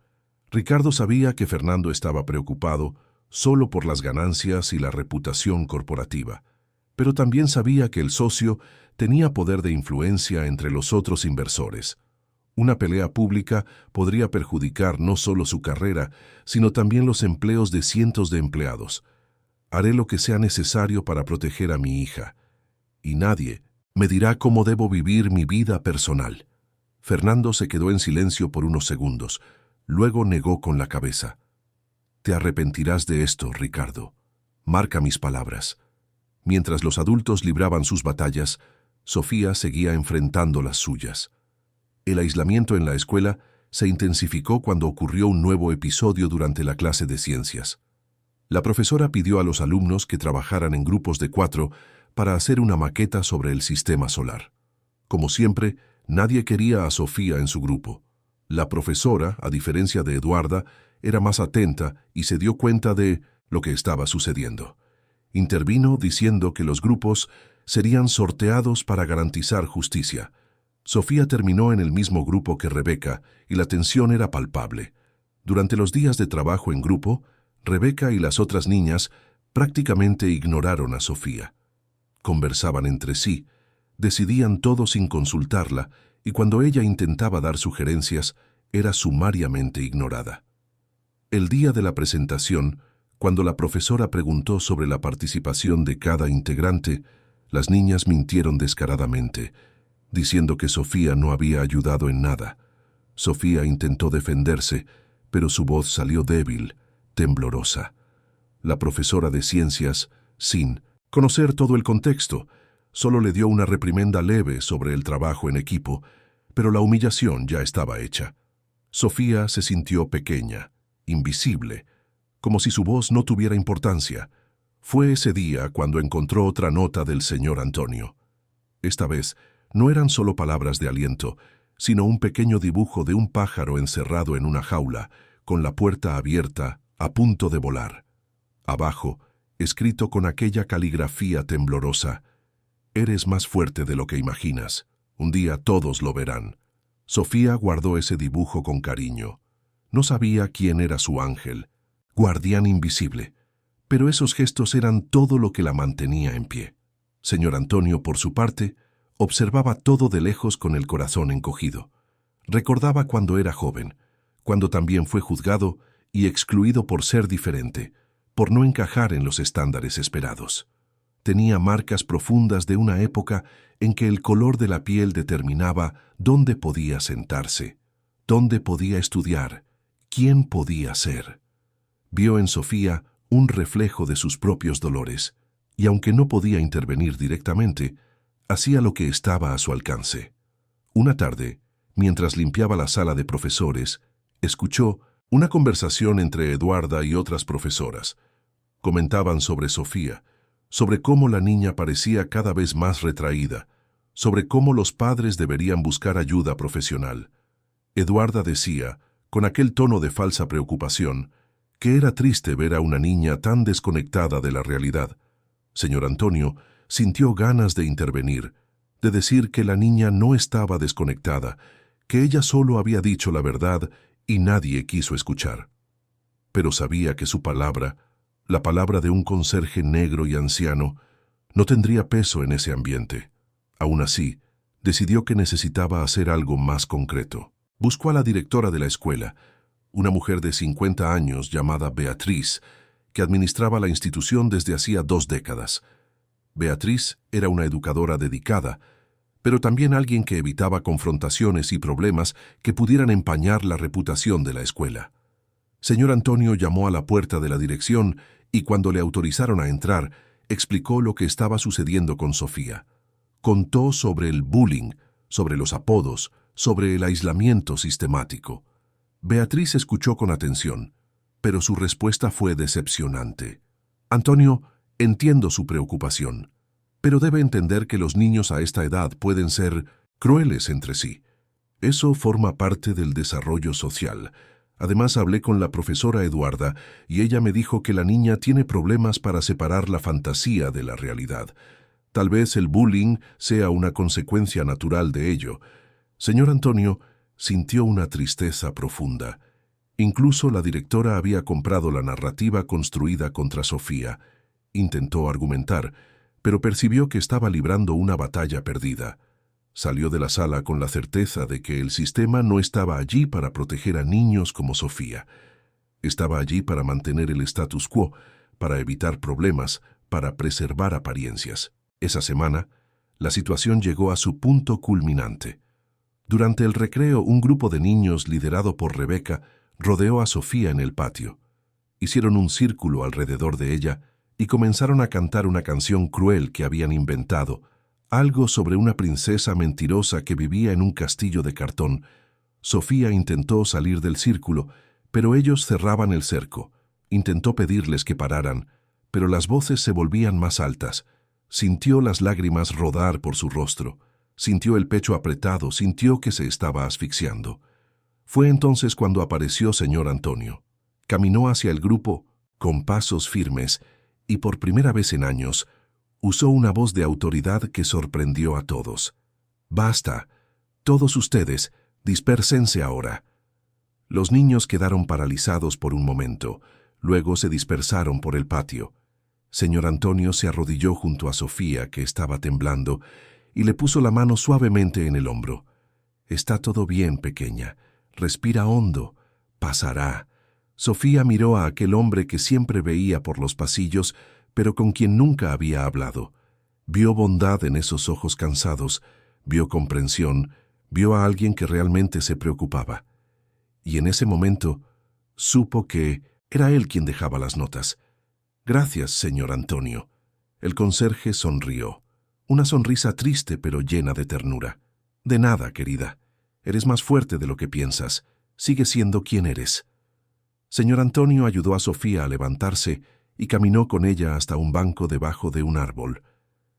S1: Ricardo sabía que Fernando estaba preocupado solo por las ganancias y la reputación corporativa, pero también sabía que el socio tenía poder de influencia entre los otros inversores. Una pelea pública podría perjudicar no solo su carrera, sino también los empleos de cientos de empleados. Haré lo que sea necesario para proteger a mi hija, y nadie me dirá cómo debo vivir mi vida personal. Fernando se quedó en silencio por unos segundos. Luego negó con la cabeza. Te arrepentirás de esto, Ricardo. Marca mis palabras. Mientras los adultos libraban sus batallas, Sofía seguía enfrentando las suyas. El aislamiento en la escuela se intensificó cuando ocurrió un nuevo episodio durante la clase de ciencias. La profesora pidió a los alumnos que trabajaran en grupos de 4 para hacer una maqueta sobre el sistema solar. Como siempre, nadie quería a Sofía en su grupo. La profesora, a diferencia de Eduarda, era más atenta y se dio cuenta de lo que estaba sucediendo. Intervino diciendo que los grupos serían sorteados para garantizar justicia. Sofía terminó en el mismo grupo que Rebeca y la tensión era palpable. Durante los días de trabajo en grupo, Rebeca y las otras niñas prácticamente ignoraron a Sofía. Conversaban entre sí, decidían todo sin consultarla y cuando ella intentaba dar sugerencias, era sumariamente ignorada. El día de la presentación, cuando la profesora preguntó sobre la participación de cada integrante, las niñas mintieron descaradamente, diciendo que Sofía no había ayudado en nada. Sofía intentó defenderse, pero su voz salió débil, temblorosa. La profesora de ciencias, sin conocer todo el contexto, solo le dio una reprimenda leve sobre el trabajo en equipo, pero la humillación ya estaba hecha. Sofía se sintió pequeña, invisible, como si su voz no tuviera importancia. Fue ese día cuando encontró otra nota del señor Antonio. Esta vez no eran solo palabras de aliento, sino un pequeño dibujo de un pájaro encerrado en una jaula, con la puerta abierta, a punto de volar. Abajo, escrito con aquella caligrafía temblorosa: «Eres más fuerte de lo que imaginas. Un día todos lo verán». Sofía guardó ese dibujo con cariño. No sabía quién era su ángel, guardián invisible, pero esos gestos eran todo lo que la mantenía en pie. Señor Antonio, por su parte, observaba todo de lejos con el corazón encogido. Recordaba cuando era joven, cuando también fue juzgado y excluido por ser diferente, por no encajar en los estándares esperados. Tenía marcas profundas de una época en que el color de la piel determinaba dónde podía sentarse, dónde podía estudiar, quién podía ser. Vio en Sofía un reflejo de sus propios dolores, y aunque no podía intervenir directamente, hacía lo que estaba a su alcance. Una tarde, mientras limpiaba la sala de profesores, escuchó una conversación entre Eduarda y otras profesoras. Comentaban sobre Sofía, sobre cómo la niña parecía cada vez más retraída, sobre cómo los padres deberían buscar ayuda profesional. Eduarda decía, con aquel tono de falsa preocupación, que era triste ver a una niña tan desconectada de la realidad. Señor Antonio sintió ganas de intervenir, de decir que la niña no estaba desconectada, que ella solo había dicho la verdad y nadie quiso escuchar. Pero sabía que su palabra, la palabra de un conserje negro y anciano, no tendría peso en ese ambiente. Aún así, decidió que necesitaba hacer algo más concreto. Buscó a la directora de la escuela, una mujer de 50 años llamada Beatriz, que administraba la institución desde hacía 2 décadas. Beatriz era una educadora dedicada, pero también alguien que evitaba confrontaciones y problemas que pudieran empañar la reputación de la escuela. Señor Antonio llamó a la puerta de la dirección y cuando le autorizaron a entrar, explicó lo que estaba sucediendo con Sofía. Contó sobre el bullying, sobre los apodos, sobre el aislamiento sistemático. Beatriz escuchó con atención, pero su respuesta fue decepcionante. Antonio, entiendo su preocupación, pero debe entender que los niños a esta edad pueden ser crueles entre sí. Eso forma parte del desarrollo social. Además, hablé con la profesora Eduarda y ella me dijo que la niña tiene problemas para separar la fantasía de la realidad. Tal vez el bullying sea una consecuencia natural de ello. Señor Antonio sintió una tristeza profunda. Incluso la directora había comprado la narrativa construida contra Sofía. Intentó argumentar, pero percibió que estaba librando una batalla perdida. Salió de la sala con la certeza de que el sistema no estaba allí para proteger a niños como Sofía. Estaba allí para mantener el status quo, para evitar problemas, para preservar apariencias. Esa semana, la situación llegó a su punto culminante. Durante el recreo, un grupo de niños liderado por Rebeca rodeó a Sofía en el patio. Hicieron un círculo alrededor de ella y comenzaron a cantar una canción cruel que habían inventado, algo sobre una princesa mentirosa que vivía en un castillo de cartón. Sofía intentó salir del círculo, pero ellos cerraban el cerco. Intentó pedirles que pararan, pero las voces se volvían más altas. Sintió las lágrimas rodar por su rostro. Sintió el pecho apretado, sintió que se estaba asfixiando. Fue entonces cuando apareció señor Antonio. Caminó hacia el grupo con pasos firmes y por primera vez en años usó una voz de autoridad que sorprendió a todos. «Basta. Todos ustedes, dispérsense ahora». Los niños quedaron paralizados por un momento, luego se dispersaron por el patio. Señor Antonio se arrodilló junto a Sofía, que estaba temblando, y le puso la mano suavemente en el hombro. «Está todo bien, pequeña. Respira hondo. Pasará». Sofía miró a aquel hombre que siempre veía por los pasillos, pero con quien nunca había hablado. Vio bondad en esos ojos cansados, vio comprensión, vio a alguien que realmente se preocupaba. Y en ese momento supo que era él quien dejaba las notas. «Gracias, señor Antonio». El conserje sonrió. Una sonrisa triste pero llena de ternura. «De nada, querida. Eres más fuerte de lo que piensas. Sigue siendo quien eres». Señor Antonio ayudó a Sofía a levantarse y caminó con ella hasta un banco debajo de un árbol.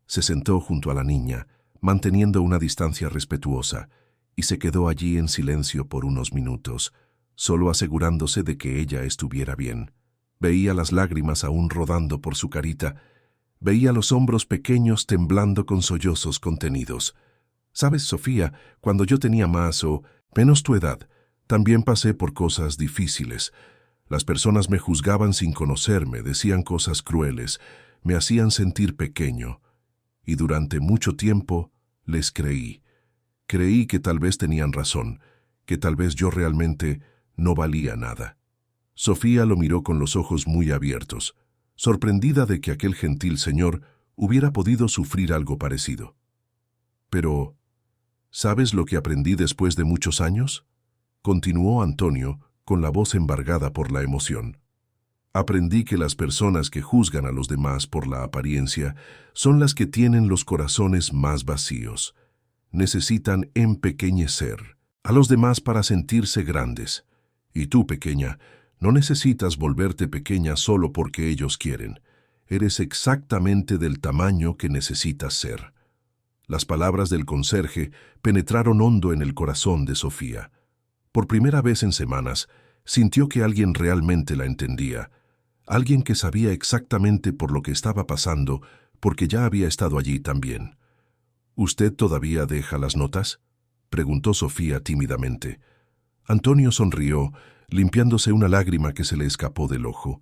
S1: Se sentó junto a la niña, manteniendo una distancia respetuosa, y se quedó allí en silencio por unos minutos, solo asegurándose de que ella estuviera bien. Veía las lágrimas aún rodando por su carita, veía los hombros pequeños temblando con sollozos contenidos. «Sabes, Sofía, cuando yo tenía más o menos tu edad, también pasé por cosas difíciles. Las personas me juzgaban sin conocerme, decían cosas crueles, me hacían sentir pequeño. Y durante mucho tiempo les creí. Creí que tal vez tenían razón, que tal vez yo realmente no valía nada». Sofía lo miró con los ojos muy abiertos, sorprendida de que aquel gentil señor hubiera podido sufrir algo parecido. «Pero, ¿sabes lo que aprendí después de muchos años?», continuó Antonio, con la voz embargada por la emoción. «Aprendí que las personas que juzgan a los demás por la apariencia son las que tienen los corazones más vacíos. Necesitan empequeñecer a los demás para sentirse grandes. Y tú, pequeña, no necesitas volverte pequeña solo porque ellos quieren. Eres exactamente del tamaño que necesitas ser». Las palabras del conserje penetraron hondo en el corazón de Sofía. Por primera vez en semanas, sintió que alguien realmente la entendía, alguien que sabía exactamente por lo que estaba pasando, porque ya había estado allí también. «¿Usted todavía deja las notas?», preguntó Sofía tímidamente. Antonio sonrió, limpiándose una lágrima que se le escapó del ojo.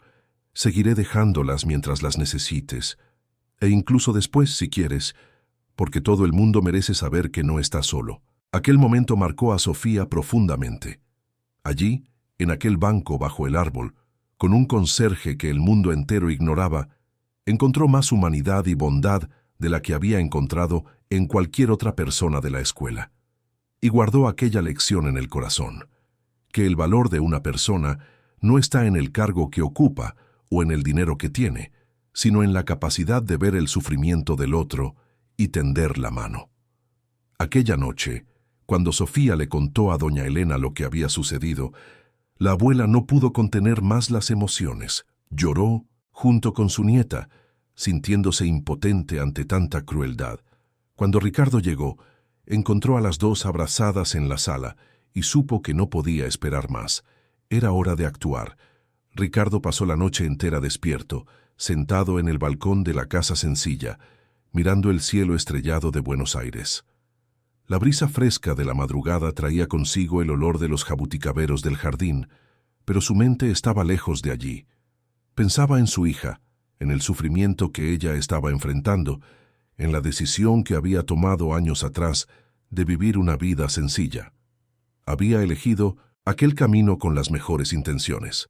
S1: «Seguiré dejándolas mientras las necesites, e incluso después si quieres, porque todo el mundo merece saber que no está solo». Aquel momento marcó a Sofía profundamente. Allí, en aquel banco bajo el árbol, con un conserje que el mundo entero ignoraba, encontró más humanidad y bondad de la que había encontrado en cualquier otra persona de la escuela. Y guardó aquella lección en el corazón, que el valor de una persona no está en el cargo que ocupa o en el dinero que tiene, sino en la capacidad de ver el sufrimiento del otro y tender la mano. Aquella noche, cuando Sofía le contó a doña Elena lo que había sucedido, la abuela no pudo contener más las emociones. Lloró junto con su nieta, sintiéndose impotente ante tanta crueldad. Cuando Ricardo llegó, encontró a las dos abrazadas en la sala y supo que no podía esperar más. Era hora de actuar. Ricardo pasó la noche entera despierto, sentado en el balcón de la casa sencilla, mirando el cielo estrellado de Buenos Aires. La brisa fresca de la madrugada traía consigo el olor de los jabuticaberos del jardín, pero su mente estaba lejos de allí. Pensaba en su hija, en el sufrimiento que ella estaba enfrentando, en la decisión que había tomado años atrás de vivir una vida sencilla. Había elegido aquel camino con las mejores intenciones.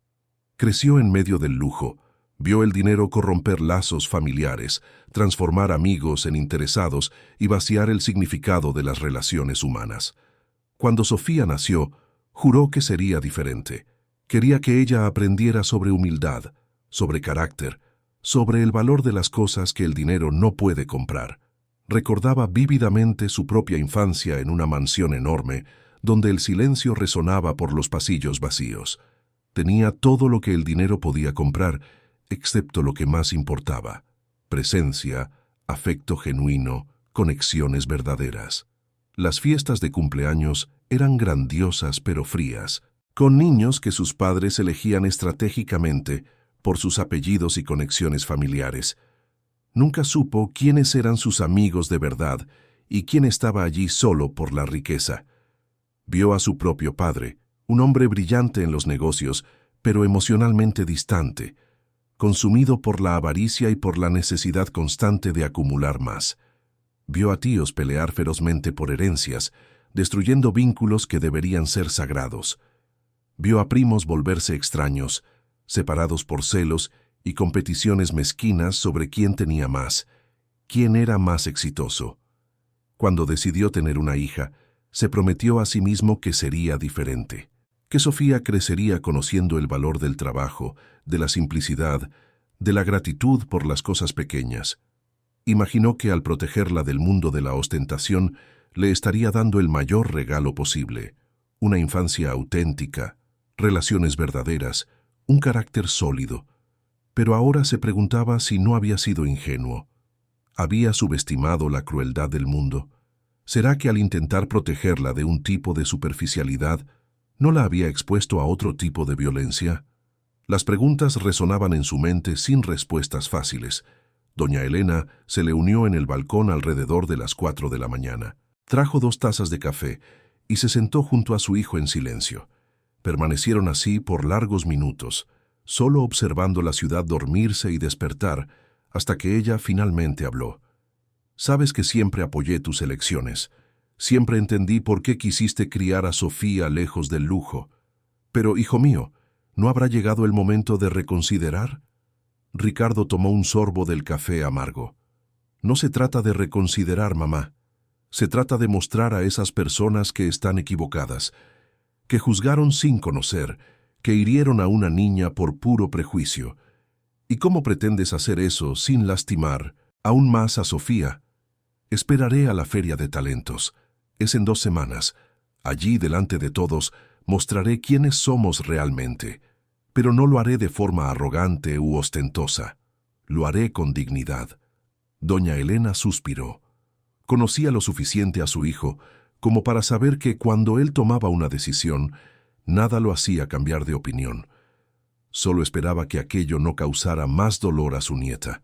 S1: Creció en medio del lujo, vio el dinero corromper lazos familiares, transformar amigos en interesados y vaciar el significado de las relaciones humanas. Cuando Sofía nació, juró que sería diferente. Quería que ella aprendiera sobre humildad, sobre carácter, sobre el valor de las cosas que el dinero no puede comprar. Recordaba vívidamente su propia infancia en una mansión enorme, donde el silencio resonaba por los pasillos vacíos. Tenía todo lo que el dinero podía comprar, excepto lo que más importaba: presencia, afecto genuino, conexiones verdaderas. Las fiestas de cumpleaños eran grandiosas pero frías, con niños que sus padres elegían estratégicamente por sus apellidos y conexiones familiares. Nunca supo quiénes eran sus amigos de verdad y quién estaba allí solo por la riqueza. Vio a su propio padre, un hombre brillante en los negocios, pero emocionalmente distante, consumido por la avaricia y por la necesidad constante de acumular más. Vio a tíos pelear ferozmente por herencias, destruyendo vínculos que deberían ser sagrados. Vio a primos volverse extraños, separados por celos y competiciones mezquinas sobre quién tenía más, quién era más exitoso. Cuando decidió tener una hija, se prometió a sí mismo que sería diferente, que Sofía crecería conociendo el valor del trabajo, de la simplicidad, de la gratitud por las cosas pequeñas. Imaginó que al protegerla del mundo de la ostentación, le estaría dando el mayor regalo posible: una infancia auténtica, relaciones verdaderas, un carácter sólido. Pero ahora se preguntaba si no había sido ingenuo. ¿Había subestimado la crueldad del mundo? ¿Será que al intentar protegerla de un tipo de superficialidad, no la había expuesto a otro tipo de violencia? Las preguntas resonaban en su mente sin respuestas fáciles. Doña Elena se le unió en el balcón alrededor de las 4 de la mañana. Trajo 2 tazas de café y se sentó junto a su hijo en silencio. Permanecieron así por largos minutos, solo observando la ciudad dormirse y despertar, hasta que ella finalmente habló. «Sabes que siempre apoyé tus elecciones. Siempre entendí por qué quisiste criar a Sofía lejos del lujo. Pero, hijo mío, ¿no habrá llegado el momento de reconsiderar?» Ricardo tomó un sorbo del café amargo. «No se trata de reconsiderar, mamá. Se trata de mostrar a esas personas que están equivocadas, que juzgaron sin conocer, que hirieron a una niña por puro prejuicio. ¿Y cómo pretendes hacer eso sin lastimar aún más a Sofía? Esperaré a la Feria de Talentos. Es en 2 semanas. Allí, delante de todos, mostraré quiénes somos realmente. Pero no lo haré de forma arrogante u ostentosa. Lo haré con dignidad». Doña Elena suspiró. Conocía lo suficiente a su hijo como para saber que cuando él tomaba una decisión, nada lo hacía cambiar de opinión. Solo esperaba que aquello no causara más dolor a su nieta.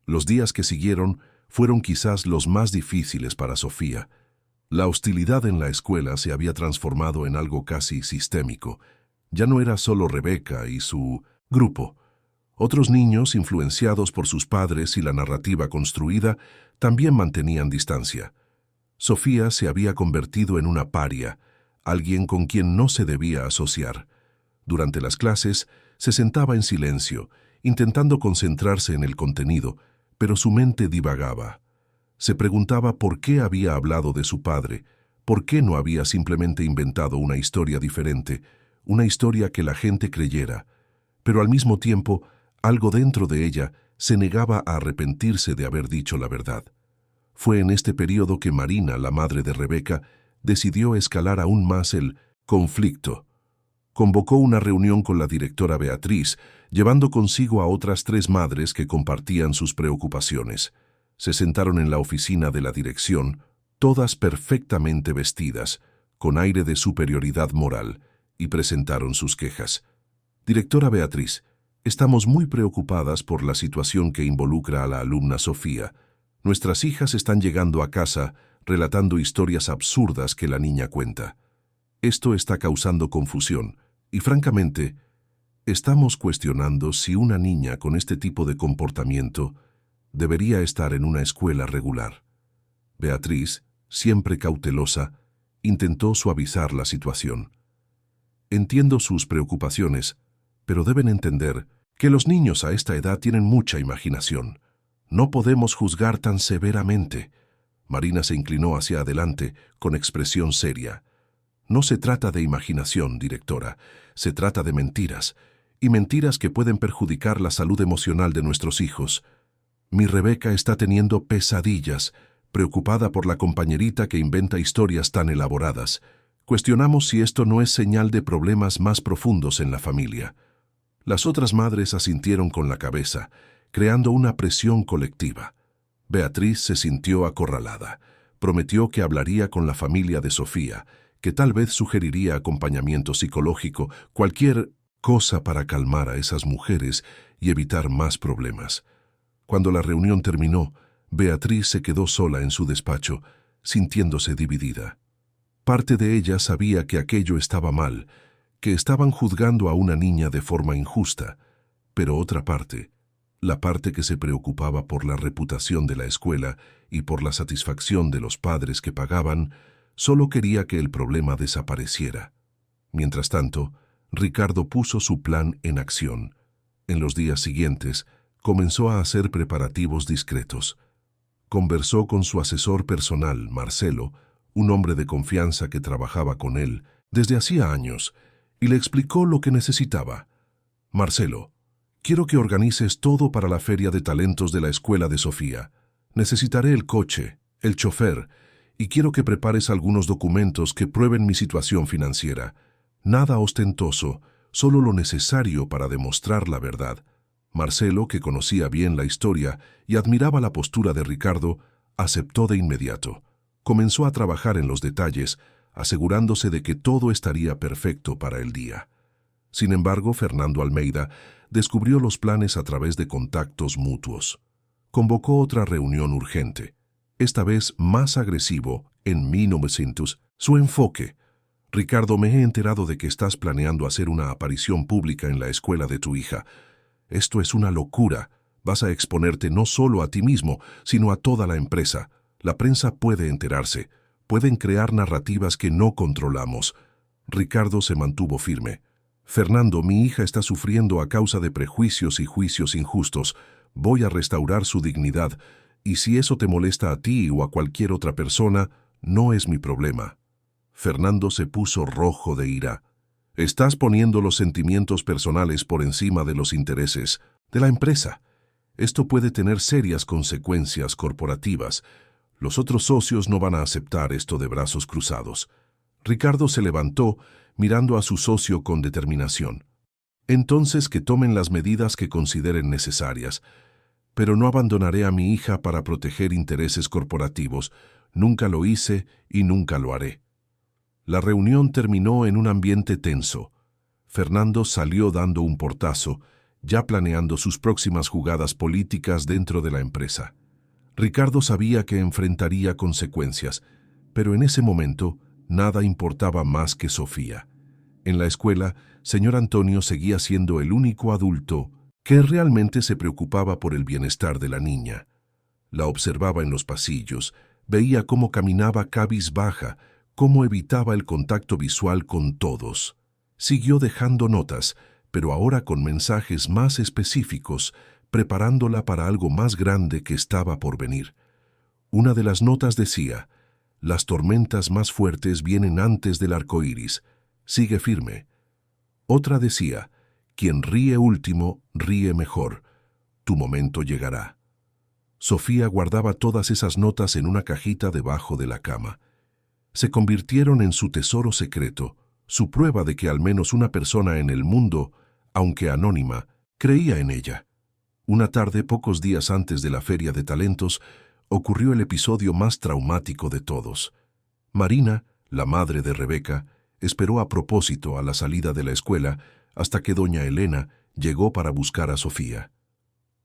S1: Los días que siguieron fueron quizás los más difíciles para Sofía. La hostilidad en la escuela se había transformado en algo casi sistémico. Ya no era solo Rebeca y su grupo. Otros niños, influenciados por sus padres y la narrativa construida, también mantenían distancia. Sofía se había convertido en una paria, alguien con quien no se debía asociar. Durante las clases, se sentaba en silencio, intentando concentrarse en el contenido, pero su mente divagaba. Se preguntaba por qué había hablado de su padre, por qué no había simplemente inventado una historia diferente, una historia que la gente creyera. Pero al mismo tiempo, Algo dentro de ella se negaba a arrepentirse de haber dicho la verdad. Fue en este periodo que Marina, la madre de Rebeca, decidió escalar aún más el conflicto. Convocó una reunión con la directora Beatriz, llevando consigo a otras 3 madres que compartían sus preocupaciones. Se sentaron en la oficina de la dirección, todas perfectamente vestidas, con aire de superioridad moral, y presentaron sus quejas. Directora Beatriz, estamos muy preocupadas por la situación que involucra a la alumna Sofía. Nuestras hijas están llegando a casa relatando historias absurdas que la niña cuenta. Esto está causando confusión y, francamente, estamos cuestionando si una niña con este tipo de comportamiento debería estar en una escuela regular. Beatriz, siempre cautelosa, intentó suavizar la situación. Entiendo sus preocupaciones, pero deben entender que los niños a esta edad tienen mucha imaginación. No podemos juzgar tan severamente. Marina se inclinó hacia adelante con expresión seria. No se trata de imaginación, directora. Se trata de mentiras, y mentiras que pueden perjudicar la salud emocional de nuestros hijos. Mi Rebeca está teniendo pesadillas, preocupada por la compañerita que inventa historias tan elaboradas. Cuestionamos si esto no es señal de problemas más profundos en la familia. Las otras madres asintieron con la cabeza, creando una presión colectiva. Beatriz se sintió acorralada. Prometió que hablaría con la familia de Sofía, que tal vez sugeriría acompañamiento psicológico, cualquier cosa para calmar a esas mujeres y evitar más problemas. Cuando la reunión terminó, Beatriz se quedó sola en su despacho, sintiéndose dividida. Parte de ella sabía que aquello estaba mal, que estaban juzgando a una niña de forma injusta, pero otra parte, la parte que se preocupaba por la reputación de la escuela y por la satisfacción de los padres que pagaban, solo quería que el problema desapareciera. Mientras tanto, Ricardo puso su plan en acción. En los días siguientes, comenzó a hacer preparativos discretos. Conversó con su asesor personal, Marcelo, un hombre de confianza que trabajaba con él desde hacía años, y le explicó lo que necesitaba. Marcelo, quiero que organices todo para la feria de talentos de la escuela de Sofía. Necesitaré el coche, el chofer, y quiero que prepares algunos documentos que prueben mi situación financiera. Nada ostentoso, solo lo necesario para demostrar la verdad. Marcelo, que conocía bien la historia y admiraba la postura de Ricardo, aceptó de inmediato. Comenzó a trabajar en los detalles, asegurándose de que todo estaría perfecto para el día. Sin embargo, Fernando Almeida descubrió los planes a través de contactos mutuos. Convocó otra reunión urgente, esta vez más agresivo, en 1900. Su enfoque: Ricardo, me he enterado de que estás planeando hacer una aparición pública en la escuela de tu hija. Esto es una locura. Vas a exponerte no solo a ti mismo, sino a toda la empresa. La prensa puede enterarse. Pueden crear narrativas que no controlamos. Ricardo se mantuvo firme. Fernando, mi hija está sufriendo a causa de prejuicios y juicios injustos. Voy a restaurar su dignidad, y si eso te molesta a ti o a cualquier otra persona, no es mi problema. Fernando se puso rojo de ira. Estás poniendo los sentimientos personales por encima de los intereses de la empresa. Esto puede tener serias consecuencias corporativas. Los otros socios no van a aceptar esto de brazos cruzados. Ricardo se levantó, mirando a su socio con determinación. Entonces que tomen las medidas que consideren necesarias. Pero no abandonaré a mi hija para proteger intereses corporativos. Nunca lo hice y nunca lo haré. La reunión terminó en un ambiente tenso. Fernando salió dando un portazo, ya planeando sus próximas jugadas políticas dentro de la empresa. Ricardo sabía que enfrentaría consecuencias, pero en ese momento nada importaba más que Sofía. En la escuela, señor Antonio seguía siendo el único adulto que realmente se preocupaba por el bienestar de la niña. La observaba en los pasillos, veía cómo caminaba cabizbaja, cómo evitaba el contacto visual con todos. Siguió dejando notas, pero ahora con mensajes más específicos, preparándola para algo más grande que estaba por venir. Una de las notas decía: las tormentas más fuertes vienen antes del arco iris. Sigue firme. Otra decía: Quien ríe último, ríe mejor. Tu momento llegará. Sofía guardaba todas esas notas en una cajita debajo de la cama. Se convirtieron en su tesoro secreto, su prueba de que al menos una persona en el mundo, aunque anónima, creía en ella. Una tarde, pocos días antes de la Feria de Talentos, ocurrió el episodio más traumático de todos. Marina, la madre de Rebeca, esperó a propósito a la salida de la escuela hasta que doña Elena llegó para buscar a Sofía.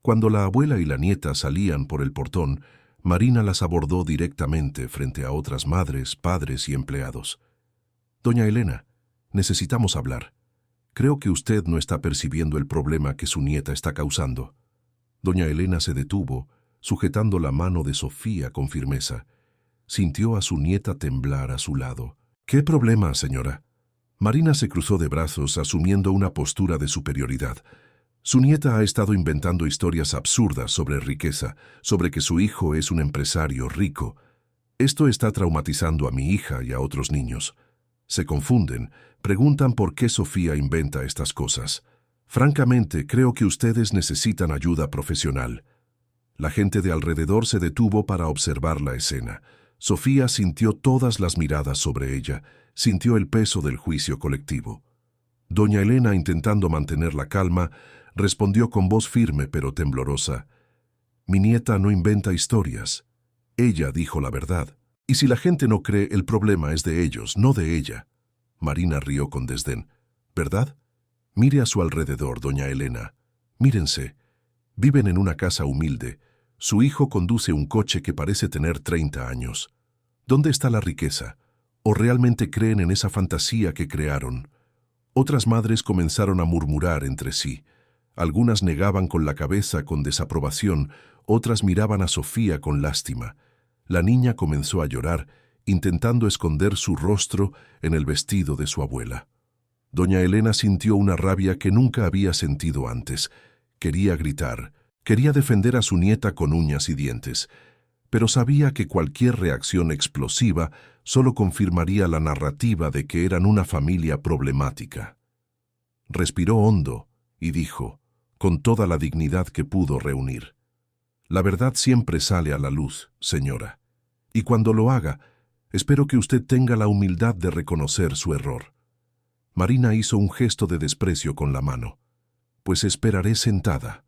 S1: Cuando la abuela y la nieta salían por el portón, Marina las abordó directamente frente a otras madres, padres y empleados. «Doña Elena, necesitamos hablar. Creo que usted no está percibiendo el problema que su nieta está causando». Doña Elena se detuvo, sujetando la mano de Sofía con firmeza. Sintió a su nieta temblar a su lado. «¿Qué problema, señora?» Marina se cruzó de brazos, asumiendo una postura de superioridad. Su nieta ha estado inventando historias absurdas sobre riqueza, sobre que su hijo es un empresario rico. Esto está traumatizando a mi hija y a otros niños. Se confunden, preguntan por qué Sofía inventa estas cosas. Francamente, creo que ustedes necesitan ayuda profesional. La gente de alrededor se detuvo para observar la escena. Sofía sintió todas las miradas sobre ella, sintió el peso del juicio colectivo. Doña Elena, intentando mantener la calma, respondió con voz firme pero temblorosa. «Mi nieta no inventa historias. Ella dijo la verdad. Y si la gente no cree, el problema es de ellos, no de ella». Marina rió con desdén. «¿Verdad? Mire a su alrededor, doña Elena. Mírense. Viven en una casa humilde. Su hijo conduce un coche que parece tener 30 años. ¿Dónde está la riqueza? ¿O realmente creen en esa fantasía que crearon?» Otras madres comenzaron a murmurar entre sí. Algunas negaban con la cabeza con desaprobación, otras miraban a Sofía con lástima. La niña comenzó a llorar, intentando esconder su rostro en el vestido de su abuela. Doña Elena sintió una rabia que nunca había sentido antes. Quería gritar, quería defender a su nieta con uñas y dientes, pero sabía que cualquier reacción explosiva solo confirmaría la narrativa de que eran una familia problemática. Respiró hondo y dijo, con toda la dignidad que pudo reunir: «La verdad siempre sale a la luz, señora. Y cuando lo haga, espero que usted tenga la humildad de reconocer su error». Marina hizo un gesto de desprecio con la mano. «Pues esperaré sentada.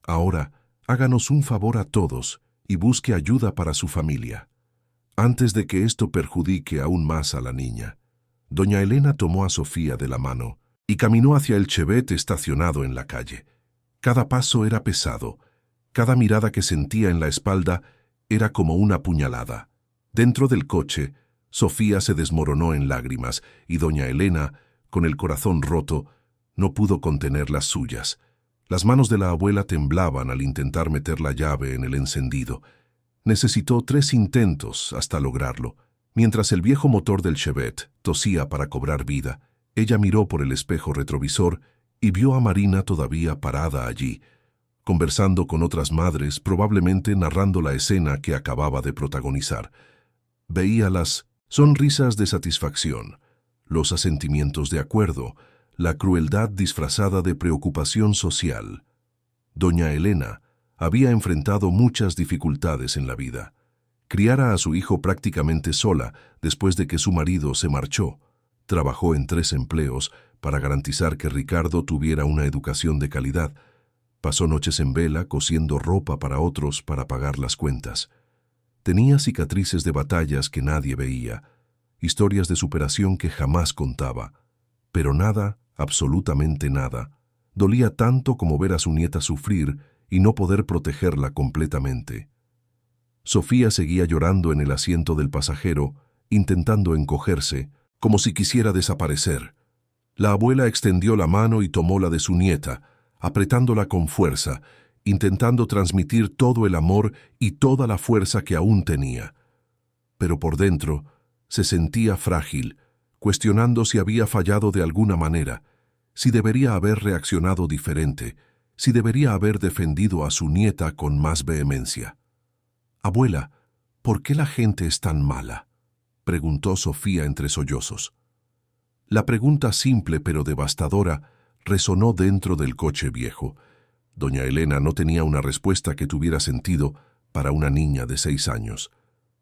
S1: Ahora, háganos un favor a todos y busque ayuda para su familia, antes de que esto perjudique aún más a la niña». Doña Elena tomó a Sofía de la mano y caminó hacia el Chevette estacionado en la calle. Cada paso era pesado. Cada mirada que sentía en la espalda era como una puñalada. Dentro del coche, Sofía se desmoronó en lágrimas y doña Elena, con el corazón roto, no pudo contener las suyas. Las manos de la abuela temblaban al intentar meter la llave en el encendido. Necesitó 3 intentos hasta lograrlo. Mientras el viejo motor del Chevette tosía para cobrar vida, ella miró por el espejo retrovisor y vio a Marina todavía parada allí, conversando con otras madres, probablemente narrando la escena que acababa de protagonizar. Veía las sonrisas de satisfacción, los asentimientos de acuerdo, la crueldad disfrazada de preocupación social. Doña Elena había enfrentado muchas dificultades en la vida. Criara a su hijo prácticamente sola después de que su marido se marchó. Trabajó en 3 empleos para garantizar que Ricardo tuviera una educación de calidad. Pasó noches en vela cosiendo ropa para otros para pagar las cuentas. Tenía cicatrices de batallas que nadie veía, historias de superación que jamás contaba. Pero nada, absolutamente nada, dolía tanto como ver a su nieta sufrir y no poder protegerla completamente. Sofía seguía llorando en el asiento del pasajero, intentando encogerse, como si quisiera desaparecer. La abuela extendió la mano y tomó la de su nieta, apretándola con fuerza, intentando transmitir todo el amor y toda la fuerza que aún tenía. Pero por dentro se sentía frágil, cuestionando si había fallado de alguna manera, si debería haber reaccionado diferente, si debería haber defendido a su nieta con más vehemencia. «Abuela, ¿por qué la gente es tan mala?», preguntó Sofía entre sollozos. La pregunta simple pero devastadora resonó dentro del coche viejo. Doña Elena no tenía una respuesta que tuviera sentido para una niña de 6 años.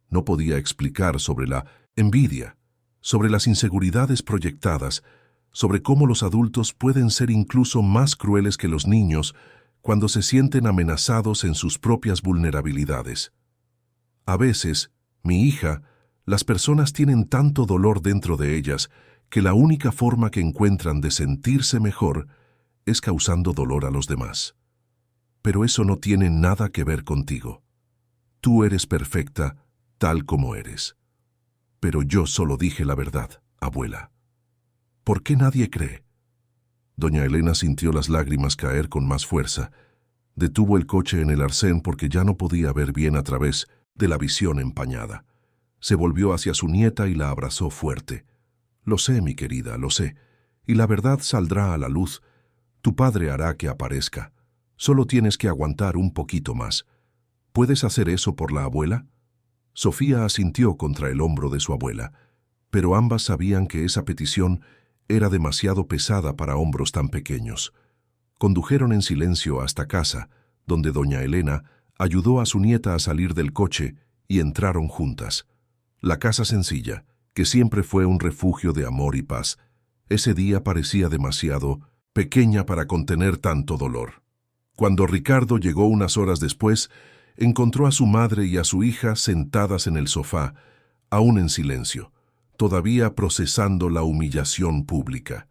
S1: No podía explicar sobre la envidia, sobre las inseguridades proyectadas, sobre cómo los adultos pueden ser incluso más crueles que los niños cuando se sienten amenazados en sus propias vulnerabilidades. A veces, mi hija, las personas tienen tanto dolor dentro de ellas que la única forma que encuentran de sentirse mejor es causando dolor a los demás. Pero eso no tiene nada que ver contigo. Tú eres perfecta tal como eres. Pero yo solo dije la verdad, abuela. ¿Por qué nadie cree? Doña Elena sintió las lágrimas caer con más fuerza. Detuvo el coche en el arcén porque ya no podía ver bien a través de la visión empañada. Se volvió hacia su nieta y la abrazó fuerte. Lo sé, mi querida, lo sé. Y la verdad saldrá a la luz. Tu padre hará que aparezca. Solo tienes que aguantar un poquito más. ¿Puedes hacer eso por la abuela? Sofía asintió contra el hombro de su abuela, pero ambas sabían que esa petición era demasiado pesada para hombros tan pequeños. Condujeron en silencio hasta casa, donde doña Elena ayudó a su nieta a salir del coche y entraron juntas. La casa sencilla, que siempre fue un refugio de amor y paz, ese día parecía demasiado pequeña para contener tanto dolor. Cuando Ricardo llegó unas horas después, encontró a su madre y a su hija sentadas en el sofá, aún en silencio, todavía procesando la humillación pública.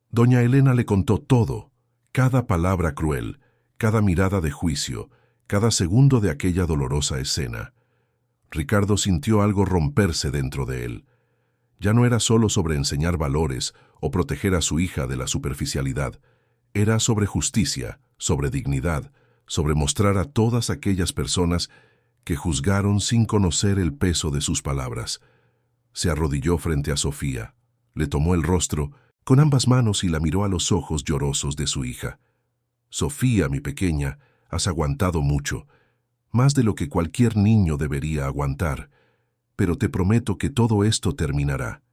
S1: Doña Elena le contó todo, cada palabra cruel, cada mirada de juicio, cada segundo de aquella dolorosa escena. Ricardo sintió algo romperse dentro de él. Ya no era solo sobre enseñar valores o proteger a su hija de la superficialidad. Era sobre justicia, sobre dignidad, sobre mostrar a todas aquellas personas que juzgaron sin conocer el peso de sus palabras. Se arrodilló frente a Sofía, le tomó el rostro con ambas manos y la miró a los ojos llorosos de su hija. Sofía, mi pequeña, has aguantado mucho, más de lo que cualquier niño debería aguantar, pero te prometo que todo esto terminará.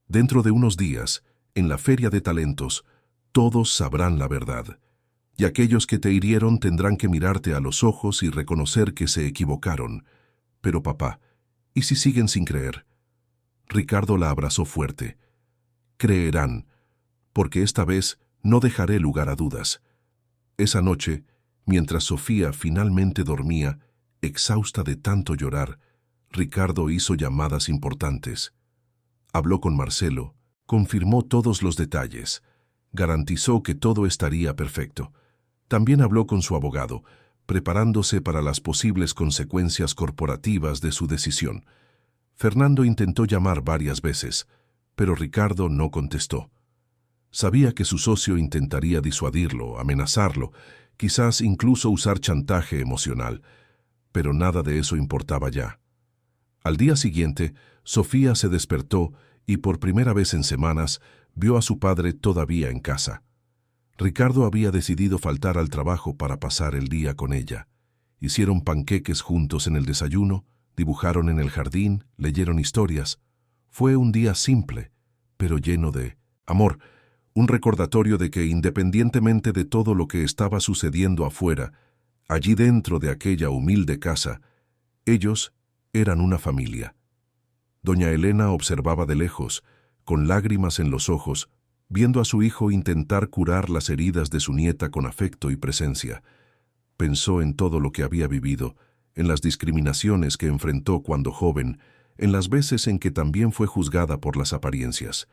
S1: Dentro de unos días, en la Feria de Talentos, todos sabrán la verdad, y aquellos que te hirieron tendrán que mirarte a los ojos y reconocer que se equivocaron. Pero papá, ¿y si siguen sin creer? Ricardo la abrazó fuerte. Creerán, porque esta vez no dejaré lugar a dudas. Esa noche, mientras Sofía finalmente dormía, exhausta de tanto llorar, Ricardo hizo llamadas importantes. Habló con Marcelo, confirmó todos los detalles, garantizó que todo estaría perfecto. También habló con su abogado, preparándose para las posibles consecuencias corporativas de su decisión. Fernando intentó llamar varias veces, pero Ricardo no contestó. Sabía que su socio intentaría disuadirlo, amenazarlo, quizás incluso usar chantaje emocional, pero nada de eso importaba ya. Al día siguiente, Sofía se despertó y por primera vez en semanas vio a su padre todavía en casa. Ricardo había decidido faltar al trabajo para pasar el día con ella. Hicieron panqueques juntos en el desayuno, dibujaron en el jardín, leyeron historias. Fue un día simple, pero lleno de amor, un recordatorio de que independientemente de todo lo que estaba sucediendo afuera, allí dentro de aquella humilde casa, ellos eran una familia. Doña Elena observaba de lejos, con lágrimas en los ojos, viendo a su hijo intentar curar las heridas de su nieta con afecto y presencia. Pensó en todo lo que había vivido, en las discriminaciones que enfrentó cuando joven, en las veces en que también fue juzgada por las apariencias.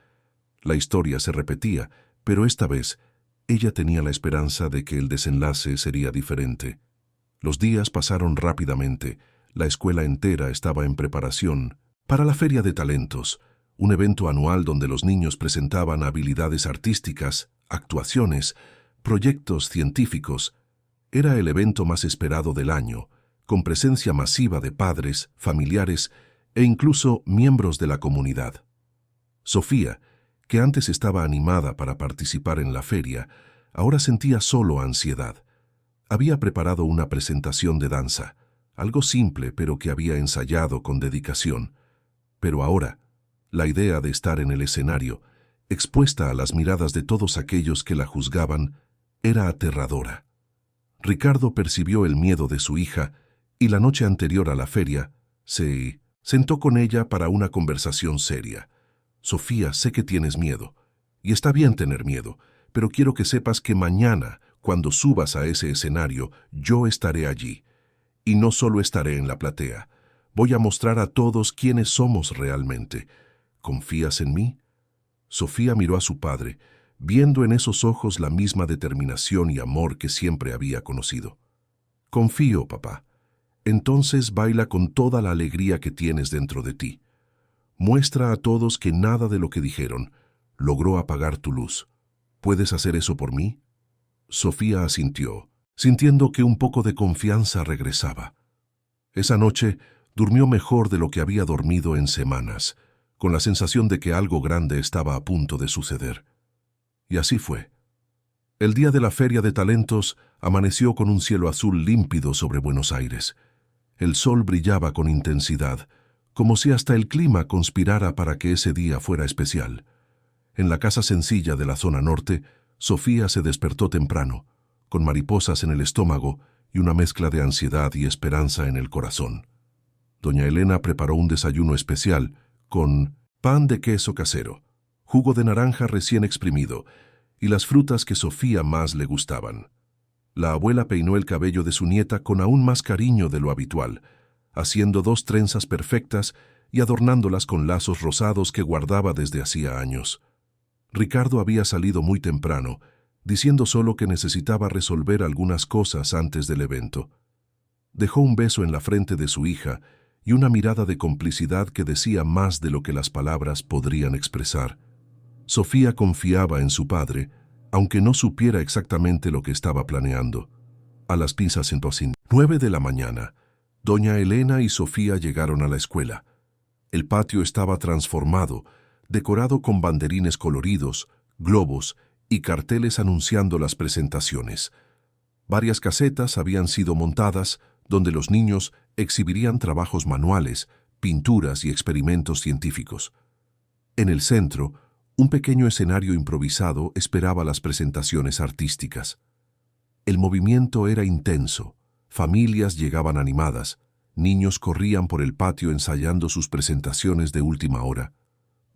S1: La historia se repetía, pero esta vez ella tenía la esperanza de que el desenlace sería diferente. Los días pasaron rápidamente, la escuela entera estaba en preparación para la Feria de Talentos, un evento anual donde los niños presentaban habilidades artísticas, actuaciones, proyectos científicos. Era el evento más esperado del año, con presencia masiva de padres, familiares e incluso miembros de la comunidad. Sofía, que antes estaba animada para participar en la feria, ahora sentía solo ansiedad. Había preparado una presentación de danza, algo simple pero que había ensayado con dedicación. Pero ahora, la idea de estar en el escenario, expuesta a las miradas de todos aquellos que la juzgaban, era aterradora. Ricardo percibió el miedo de su hija y la noche anterior a la feria se sentó con ella para una conversación seria. Sofía, sé que tienes miedo, y está bien tener miedo, pero quiero que sepas que mañana, cuando subas a ese escenario, yo estaré allí. Y no solo estaré en la platea. Voy a mostrar a todos quiénes somos realmente. ¿Confías en mí? Sofía miró a su padre, viendo en esos ojos la misma determinación y amor que siempre había conocido. Confío, papá. Entonces baila con toda la alegría que tienes dentro de ti. Muestra a todos que nada de lo que dijeron logró apagar tu luz. ¿Puedes hacer eso por mí? Sofía asintió, sintiendo que un poco de confianza regresaba. Esa noche durmió mejor de lo que había dormido en semanas, con la sensación de que algo grande estaba a punto de suceder. Y así fue. El día de la Feria de Talentos amaneció con un cielo azul límpido sobre Buenos Aires. El sol brillaba con intensidad, como si hasta el clima conspirara para que ese día fuera especial. En la casa sencilla de la zona norte, Sofía se despertó temprano, con mariposas en el estómago y una mezcla de ansiedad y esperanza en el corazón. Doña Elena preparó un desayuno especial con pan de queso casero, jugo de naranja recién exprimido y las frutas que Sofía más le gustaban. La abuela peinó el cabello de su nieta con aún más cariño de lo habitual, haciendo 2 trenzas perfectas y adornándolas con lazos rosados que guardaba desde hacía años. Ricardo había salido muy temprano, diciendo solo que necesitaba resolver algunas cosas antes del evento. Dejó un beso en la frente de su hija y una mirada de complicidad que decía más de lo que las palabras podrían expresar. Sofía confiaba en su padre, aunque no supiera exactamente lo que estaba planeando. A las pinzas en 9 de la mañana, doña Elena y Sofía llegaron a la escuela. El patio estaba transformado, decorado con banderines coloridos, globos y carteles anunciando las presentaciones. Varias casetas habían sido montadas, donde los niños exhibirían trabajos manuales, pinturas y experimentos científicos. En el centro, un pequeño escenario improvisado esperaba las presentaciones artísticas. El movimiento era intenso, familias llegaban animadas, niños corrían por el patio ensayando sus presentaciones de última hora.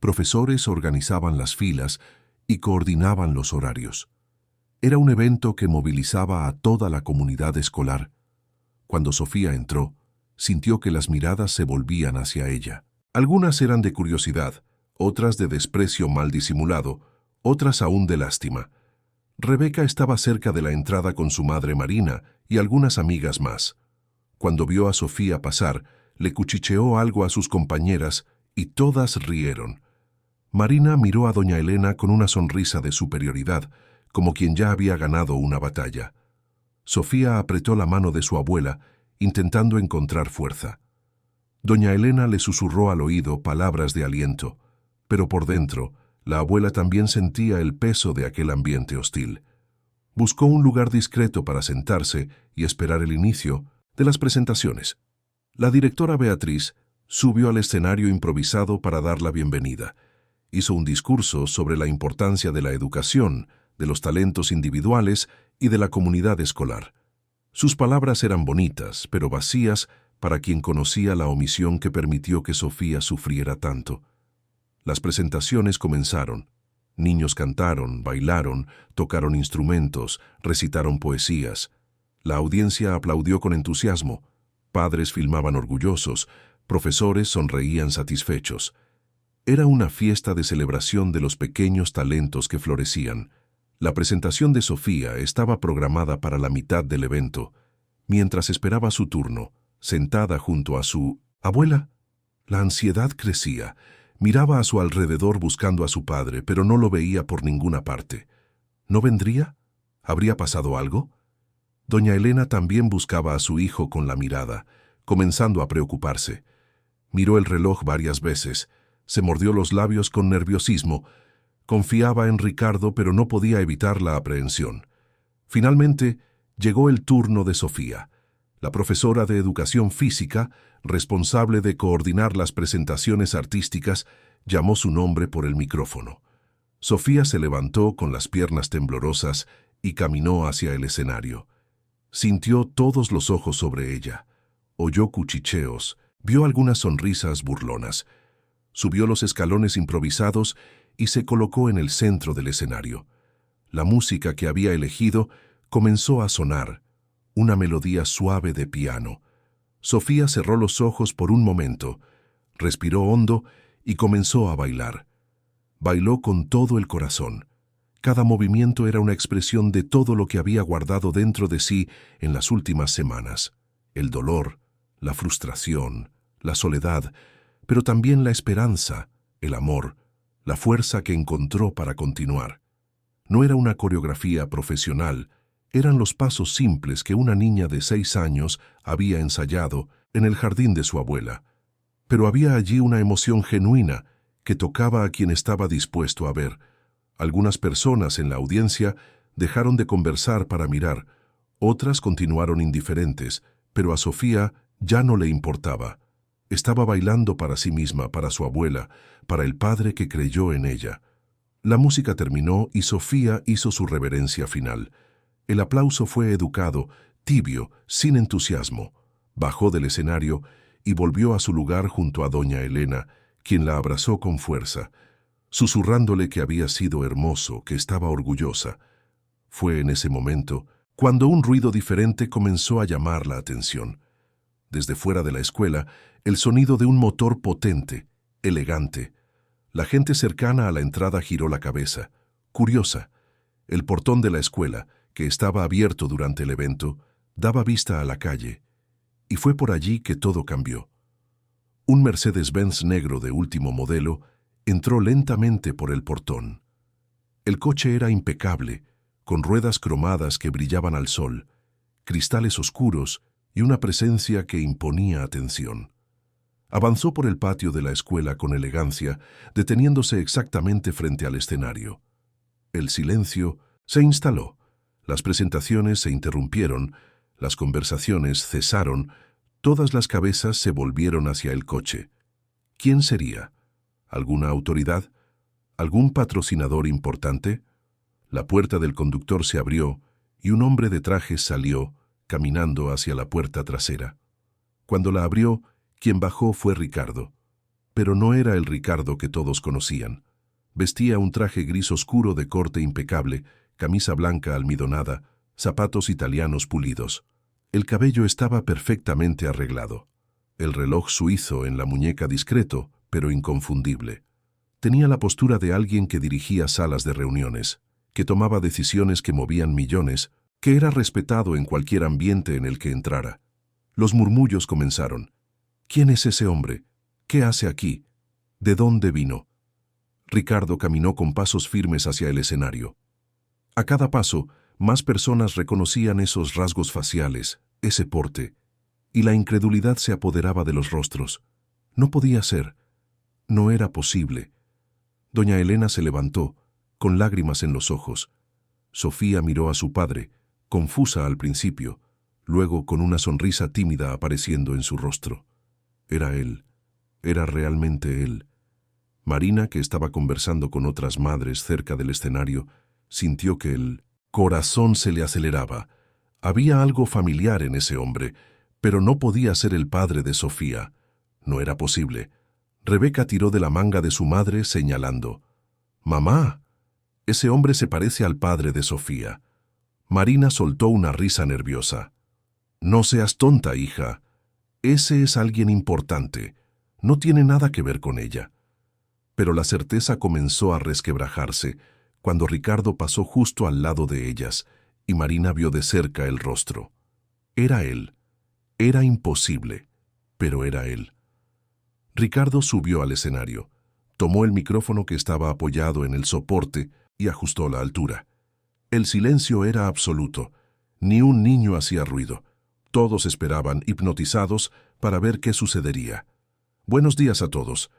S1: Profesores organizaban las filas y coordinaban los horarios. Era un evento que movilizaba a toda la comunidad escolar. Cuando Sofía entró, sintió que las miradas se volvían hacia ella. Algunas eran de curiosidad, otras de desprecio mal disimulado, otras aún de lástima. Rebeca estaba cerca de la entrada con su madre Marina y algunas amigas más. Cuando vio a Sofía pasar, le cuchicheó algo a sus compañeras y todas rieron. Marina miró a doña Elena con una sonrisa de superioridad, como quien ya había ganado una batalla. Sofía apretó la mano de su abuela, intentando encontrar fuerza. Doña Elena le susurró al oído palabras de aliento, pero por dentro, la abuela también sentía el peso de aquel ambiente hostil. Buscó un lugar discreto para sentarse y esperar el inicio de las presentaciones. La directora Beatriz subió al escenario improvisado para dar la bienvenida. Hizo un discurso sobre la importancia de la educación, de los talentos individuales y de la comunidad escolar. Sus palabras eran bonitas, pero vacías para quien conocía la omisión que permitió que Sofía sufriera tanto. Las presentaciones comenzaron. Niños cantaron, bailaron, tocaron instrumentos, recitaron poesías. La audiencia aplaudió con entusiasmo. Padres filmaban orgullosos, profesores sonreían satisfechos. Era una fiesta de celebración de los pequeños talentos que florecían. La presentación de Sofía estaba programada para la mitad del evento. Mientras esperaba su turno, sentada junto a su abuela, la ansiedad crecía. Miraba a su alrededor buscando a su padre, pero no lo veía por ninguna parte. ¿No vendría? ¿Habría pasado algo? Doña Elena también buscaba a su hijo con la mirada, comenzando a preocuparse. Miró el reloj varias veces, se mordió los labios con nerviosismo. Confiaba en Ricardo, pero no podía evitar la aprehensión. Finalmente, llegó el turno de Sofía, la profesora de educación física, responsable de coordinar las presentaciones artísticas, llamó su nombre por el micrófono. Sofía se levantó con las piernas temblorosas y caminó hacia el escenario. Sintió todos los ojos sobre ella. Oyó cuchicheos, vio algunas sonrisas burlonas. Subió los escalones improvisados y se colocó en el centro del escenario. La música que había elegido comenzó a sonar, una melodía suave de piano. Sofía cerró los ojos por un momento, respiró hondo y comenzó a bailar. Bailó con todo el corazón. Cada movimiento era una expresión de todo lo que había guardado dentro de sí en las últimas semanas. El dolor, la frustración, la soledad, pero también la esperanza, el amor, la fuerza que encontró para continuar. No era una coreografía profesional, eran los pasos simples que una niña de 6 años había ensayado en el jardín de su abuela. Pero había allí una emoción genuina que tocaba a quien estaba dispuesto a ver. Algunas personas en la audiencia dejaron de conversar para mirar, otras continuaron indiferentes, pero a Sofía ya no le importaba. Estaba bailando para sí misma, para su abuela, para el padre que creyó en ella. La música terminó y Sofía hizo su reverencia final. El aplauso fue educado, tibio, sin entusiasmo. Bajó del escenario y volvió a su lugar junto a doña Elena, quien la abrazó con fuerza, susurrándole que había sido hermoso, que estaba orgullosa. Fue en ese momento cuando un ruido diferente comenzó a llamar la atención. Desde fuera de la escuela, el sonido de un motor potente, elegante. La gente cercana a la entrada giró la cabeza, curiosa. El portón de la escuela, que estaba abierto durante el evento, daba vista a la calle, y fue por allí que todo cambió. Un Mercedes-Benz negro de último modelo entró lentamente por el portón. El coche era impecable, con ruedas cromadas que brillaban al sol, cristales oscuros y una presencia que imponía atención. Avanzó por el patio de la escuela con elegancia, deteniéndose exactamente frente al escenario. El silencio se instaló, las presentaciones se interrumpieron, las conversaciones cesaron, todas las cabezas se volvieron hacia el coche. ¿Quién sería? ¿Alguna autoridad? ¿Algún patrocinador importante? La puerta del conductor se abrió y un hombre de traje salió, caminando hacia la puerta trasera. Cuando la abrió, quien bajó fue Ricardo. Pero no era el Ricardo que todos conocían. Vestía un traje gris oscuro de corte impecable, camisa blanca almidonada, zapatos italianos pulidos. El cabello estaba perfectamente arreglado. El reloj suizo en la muñeca discreto, pero inconfundible. Tenía la postura de alguien que dirigía salas de reuniones, que tomaba decisiones que movían millones, que era respetado en cualquier ambiente en el que entrara. Los murmullos comenzaron. ¿Quién es ese hombre? ¿Qué hace aquí? ¿De dónde vino? Ricardo caminó con pasos firmes hacia el escenario. A cada paso, más personas reconocían esos rasgos faciales, ese porte, y la incredulidad se apoderaba de los rostros. No podía ser. No era posible. Doña Elena se levantó, con lágrimas en los ojos. Sofía miró a su padre, confusa al principio, luego con una sonrisa tímida apareciendo en su rostro. Era él. Era realmente él. Marina, que estaba conversando con otras madres cerca del escenario, sintió que el corazón se le aceleraba. Había algo familiar en ese hombre, pero no podía ser el padre de Sofía. No era posible. Rebeca tiró de la manga de su madre señalando. «¡Mamá! Ese hombre se parece al padre de Sofía». Marina soltó una risa nerviosa. «No seas tonta, hija. Ese es alguien importante. No tiene nada que ver con ella». Pero la certeza comenzó a resquebrajarse cuando Ricardo pasó justo al lado de ellas y Marina vio de cerca el rostro. Era él. Era imposible, pero era él. Ricardo subió al escenario, tomó el micrófono que estaba apoyado en el soporte y ajustó la altura. El silencio era absoluto. Ni un niño hacía ruido. Todos esperaban, hipnotizados, para ver qué sucedería. «Buenos días a todos.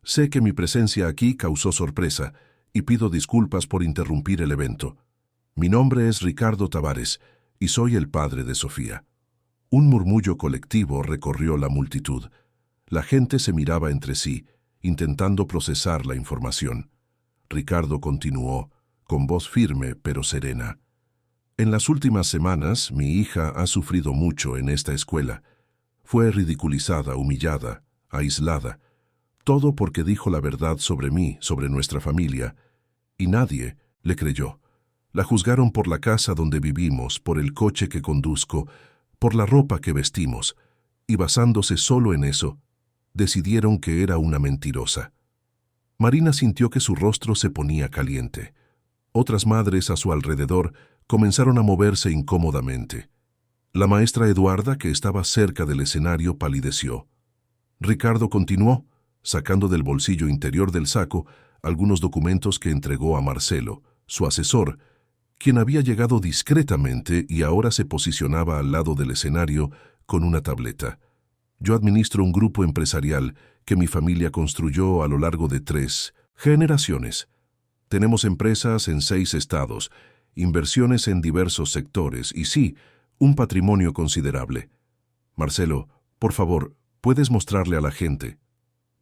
S1: Sé que mi presencia aquí causó sorpresa y pido disculpas por interrumpir el evento. Mi nombre es Ricardo Tavares y soy el padre de Sofía». Un murmullo colectivo recorrió la multitud. La gente se miraba entre sí, intentando procesar la información. Ricardo continuó, con voz firme pero serena. En las últimas semanas, mi hija ha sufrido mucho en esta escuela. Fue ridiculizada, humillada, aislada. Todo porque dijo la verdad sobre mí, sobre nuestra familia. Y nadie le creyó. La juzgaron por la casa donde vivimos, por el coche que conduzco, por la ropa que vestimos. Y basándose solo en eso, decidieron que era una mentirosa. Marina sintió que su rostro se ponía caliente. Otras madres a su alrededor comenzaron a moverse incómodamente. La maestra Eduarda, que estaba cerca del escenario, palideció. Ricardo continuó, sacando del bolsillo interior del saco algunos documentos que entregó a Marcelo, su asesor, quien había llegado discretamente y ahora se posicionaba al lado del escenario con una tableta. Yo administro un grupo empresarial que mi familia construyó a lo largo de 3 generaciones. Tenemos empresas en 6 estados, inversiones en diversos sectores y sí, un patrimonio considerable. Marcelo, por favor, ¿puedes mostrarle a la gente?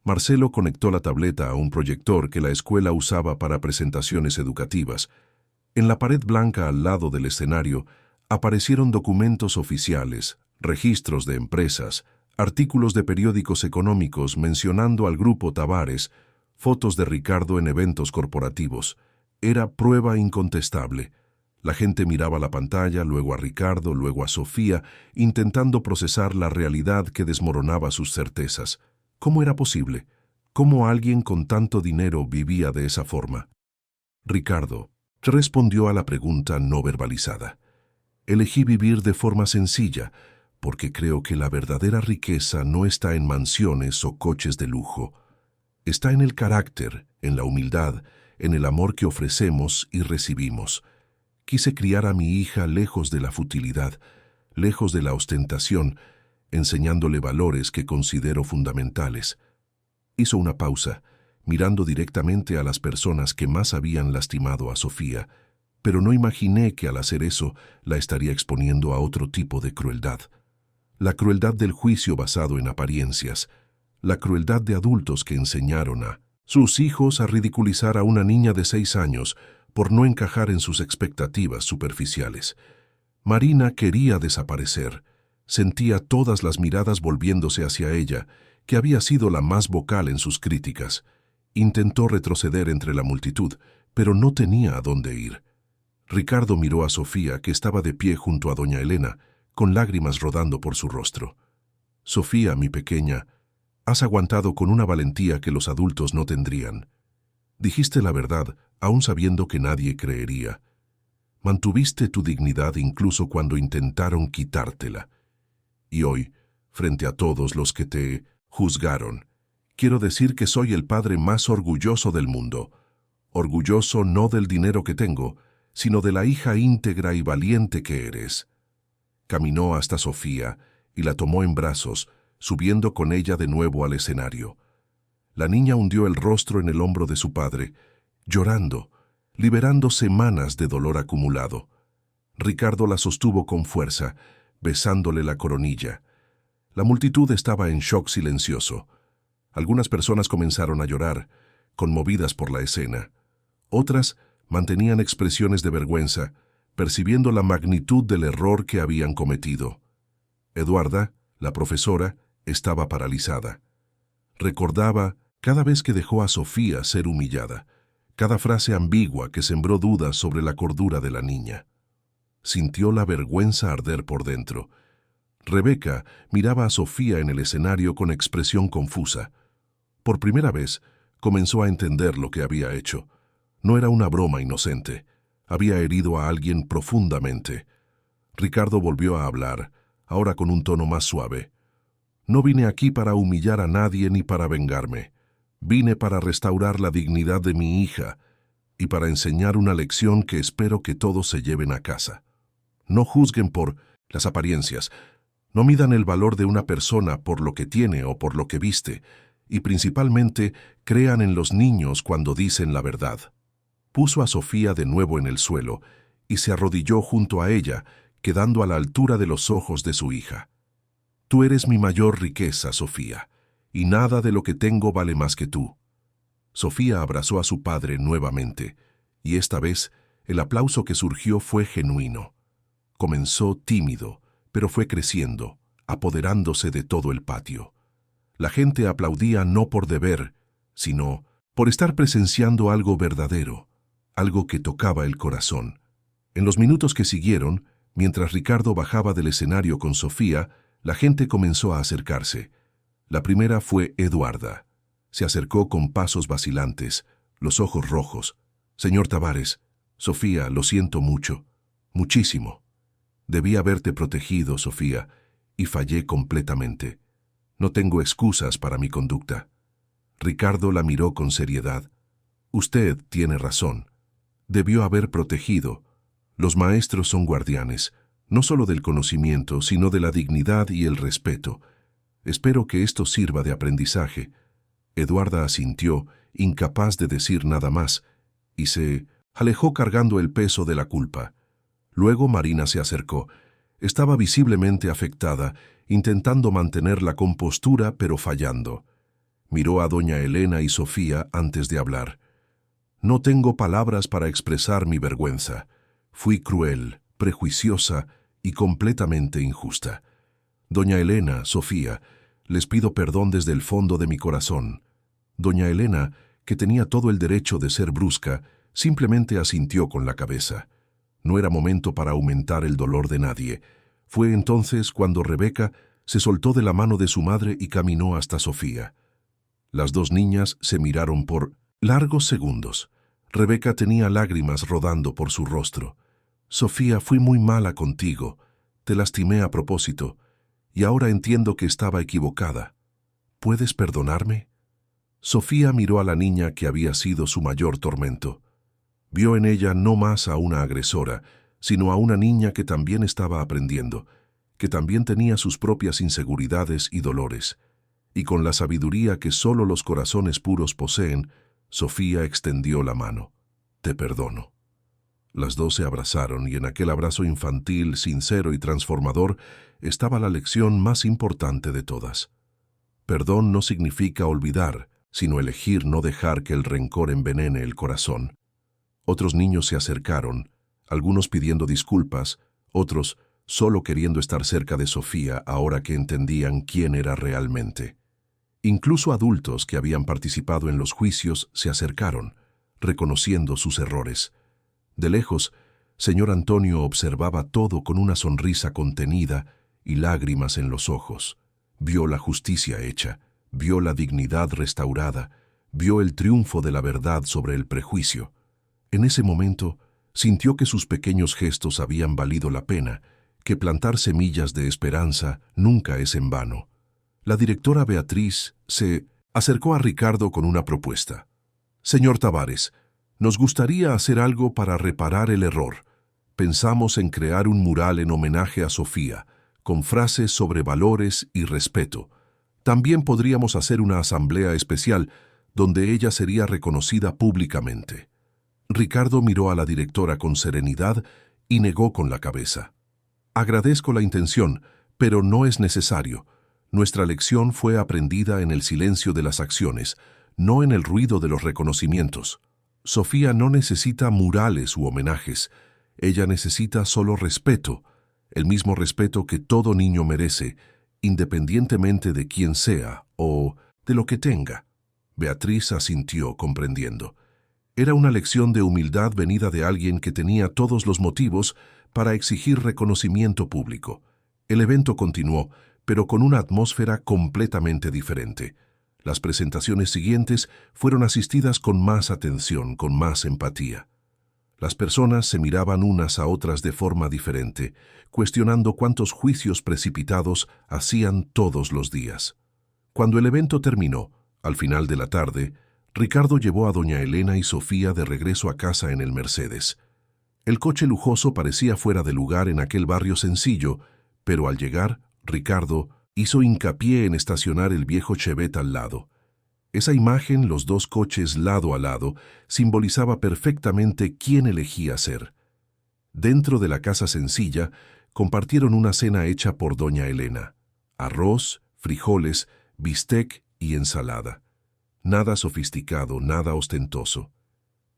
S1: Marcelo conectó la tableta a un proyector que la escuela usaba para presentaciones educativas. En la pared blanca al lado del escenario aparecieron documentos oficiales, registros de empresas, artículos de periódicos económicos mencionando al grupo Tavares, fotos de Ricardo en eventos corporativos. Era prueba incontestable. La gente miraba la pantalla, luego a Ricardo, luego a Sofía, intentando procesar la realidad que desmoronaba sus certezas. ¿Cómo era posible? ¿Cómo alguien con tanto dinero vivía de esa forma? Ricardo respondió a la pregunta no verbalizada. Elegí vivir de forma sencilla, porque creo que la verdadera riqueza no está en mansiones o coches de lujo. Está en el carácter, en la humildad, en el amor que ofrecemos y recibimos. Quise criar a mi hija lejos de la futilidad, lejos de la ostentación, enseñándole valores que considero fundamentales. Hizo una pausa, mirando directamente a las personas que más habían lastimado a Sofía, pero no imaginé que al hacer eso la estaría exponiendo a otro tipo de crueldad. La crueldad del juicio basado en apariencias, la crueldad de adultos que enseñaron a sus hijos a ridiculizar a una niña de 6 años por no encajar en sus expectativas superficiales. Marina quería desaparecer. Sentía todas las miradas volviéndose hacia ella, que había sido la más vocal en sus críticas. Intentó retroceder entre la multitud, pero no tenía a dónde ir. Ricardo miró a Sofía, que estaba de pie junto a doña Elena, con lágrimas rodando por su rostro. Sofía, mi pequeña, has aguantado con una valentía que los adultos no tendrían. Dijiste la verdad, aun sabiendo que nadie creería. Mantuviste tu dignidad incluso cuando intentaron quitártela. Y hoy, frente a todos los que te juzgaron, quiero decir que soy el padre más orgulloso del mundo. Orgulloso no del dinero que tengo, sino de la hija íntegra y valiente que eres. Caminó hasta Sofía y la tomó en brazos, subiendo con ella de nuevo al escenario. La niña hundió el rostro en el hombro de su padre, llorando, liberando semanas de dolor acumulado. Ricardo la sostuvo con fuerza, besándole la coronilla. La multitud estaba en shock silencioso. Algunas personas comenzaron a llorar, conmovidas por la escena. Otras mantenían expresiones de vergüenza, percibiendo la magnitud del error que habían cometido. Eduarda, la profesora, estaba paralizada. Recordaba cada vez que dejó a Sofía ser humillada, cada frase ambigua que sembró dudas sobre la cordura de la niña. Sintió la vergüenza arder por dentro. Rebeca miraba a Sofía en el escenario con expresión confusa. Por primera vez, comenzó a entender lo que había hecho. No era una broma inocente. Había herido a alguien profundamente. Ricardo volvió a hablar, ahora con un tono más suave. No vine aquí para humillar a nadie ni para vengarme. Vine para restaurar la dignidad de mi hija y para enseñar una lección que espero que todos se lleven a casa. No juzguen por las apariencias. No midan el valor de una persona por lo que tiene o por lo que viste, y principalmente crean en los niños cuando dicen la verdad. Puso a Sofía de nuevo en el suelo y se arrodilló junto a ella, quedando a la altura de los ojos de su hija. Tú eres mi mayor riqueza, Sofía, y nada de lo que tengo vale más que tú. Sofía abrazó a su padre nuevamente, y esta vez el aplauso que surgió fue genuino. Comenzó tímido, pero fue creciendo, apoderándose de todo el patio. La gente aplaudía no por deber, sino por estar presenciando algo verdadero, algo que tocaba el corazón. En los minutos que siguieron, mientras Ricardo bajaba del escenario con Sofía, la gente comenzó a acercarse. La primera fue Eduarda. Se acercó con pasos vacilantes, los ojos rojos. «Señor Tavares, Sofía, lo siento mucho, muchísimo. Debí haberte protegido, Sofía, y fallé completamente. No tengo excusas para mi conducta». Ricardo la miró con seriedad. «Usted tiene razón. Debió haber protegido. Los maestros son guardianes, no solo del conocimiento, sino de la dignidad y el respeto. Espero que esto sirva de aprendizaje». Eduarda asintió, incapaz de decir nada más, y se alejó cargando el peso de la culpa. Luego Marina se acercó. Estaba visiblemente afectada, intentando mantener la compostura, pero fallando. Miró a doña Elena y Sofía antes de hablar. «No tengo palabras para expresar mi vergüenza. Fui cruel, prejuiciosa y completamente injusta. Doña Elena, Sofía, les pido perdón desde el fondo de mi corazón». Doña Elena, que tenía todo el derecho de ser brusca, simplemente asintió con la cabeza. No era momento para aumentar el dolor de nadie. Fue entonces cuando Rebeca se soltó de la mano de su madre y caminó hasta Sofía. Las dos niñas se miraron por largos segundos. Rebeca tenía lágrimas rodando por su rostro. «Sofía, fui muy mala contigo. Te lastimé a propósito. Y ahora entiendo que estaba equivocada. ¿Puedes perdonarme?». Sofía miró a la niña que había sido su mayor tormento. Vio en ella no más a una agresora, sino a una niña que también estaba aprendiendo, que también tenía sus propias inseguridades y dolores. Y con la sabiduría que solo los corazones puros poseen, Sofía extendió la mano. «Te perdono». Las dos se abrazaron y en aquel abrazo infantil, sincero y transformador estaba la lección más importante de todas. Perdón no significa olvidar, sino elegir no dejar que el rencor envenene el corazón. Otros niños se acercaron, algunos pidiendo disculpas, otros solo queriendo estar cerca de Sofía ahora que entendían quién era realmente. Incluso adultos que habían participado en los juicios se acercaron, reconociendo sus errores. De lejos, señor Antonio observaba todo con una sonrisa contenida y lágrimas en los ojos. Vio la justicia hecha, vio la dignidad restaurada, vio el triunfo de la verdad sobre el prejuicio. En ese momento, sintió que sus pequeños gestos habían valido la pena, que plantar semillas de esperanza nunca es en vano. La directora Beatriz se acercó a Ricardo con una propuesta. «Señor Tavares, nos gustaría hacer algo para reparar el error. Pensamos en crear un mural en homenaje a Sofía, con frases sobre valores y respeto. También podríamos hacer una asamblea especial donde ella sería reconocida públicamente». Ricardo miró a la directora con serenidad y negó con la cabeza. «Agradezco la intención, pero no es necesario. Nuestra lección fue aprendida en el silencio de las acciones, no en el ruido de los reconocimientos. Sofía no necesita murales u homenajes. Ella necesita solo respeto, el mismo respeto que todo niño merece, independientemente de quién sea o de lo que tenga». Beatriz asintió, comprendiendo. Era una lección de humildad venida de alguien que tenía todos los motivos para exigir reconocimiento público. El evento continuó, pero con una atmósfera completamente diferente. Las presentaciones siguientes fueron asistidas con más atención, con más empatía. Las personas se miraban unas a otras de forma diferente, cuestionando cuántos juicios precipitados hacían todos los días. Cuando el evento terminó, al final de la tarde, Ricardo llevó a doña Elena y Sofía de regreso a casa en el Mercedes. El coche lujoso parecía fuera de lugar en aquel barrio sencillo, pero al llegar, Ricardo hizo hincapié en estacionar el viejo Chevette al lado. Esa imagen, los dos coches lado a lado, simbolizaba perfectamente quién elegía ser. Dentro de la casa sencilla, compartieron una cena hecha por doña Elena: arroz, frijoles, bistec y ensalada. Nada sofisticado, nada ostentoso.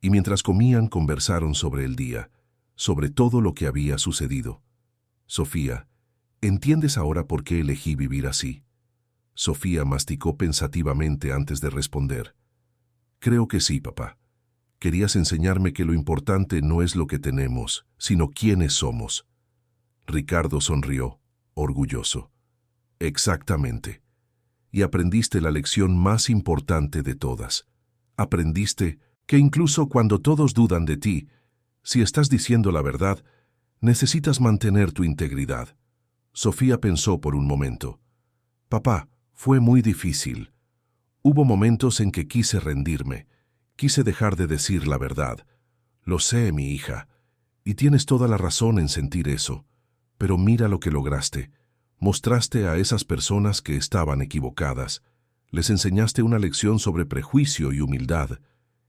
S1: Y mientras comían conversaron sobre el día, sobre todo lo que había sucedido. Sofía, ¿entiendes ahora por qué elegí vivir así? Sofía masticó pensativamente antes de responder. Creo que sí, papá. Querías enseñarme que lo importante no es lo que tenemos, sino quiénes somos. Ricardo sonrió, orgulloso. Exactamente. Y aprendiste la lección más importante de todas. Aprendiste que incluso cuando todos dudan de ti, si estás diciendo la verdad, necesitas mantener tu integridad. Sofía pensó por un momento. Papá, fue muy difícil. Hubo momentos en que quise rendirme, quise dejar de decir la verdad. Lo sé, mi hija, y tienes toda la razón en sentir eso. Pero mira lo que lograste. Mostraste a esas personas que estaban equivocadas. Les enseñaste una lección sobre prejuicio y humildad,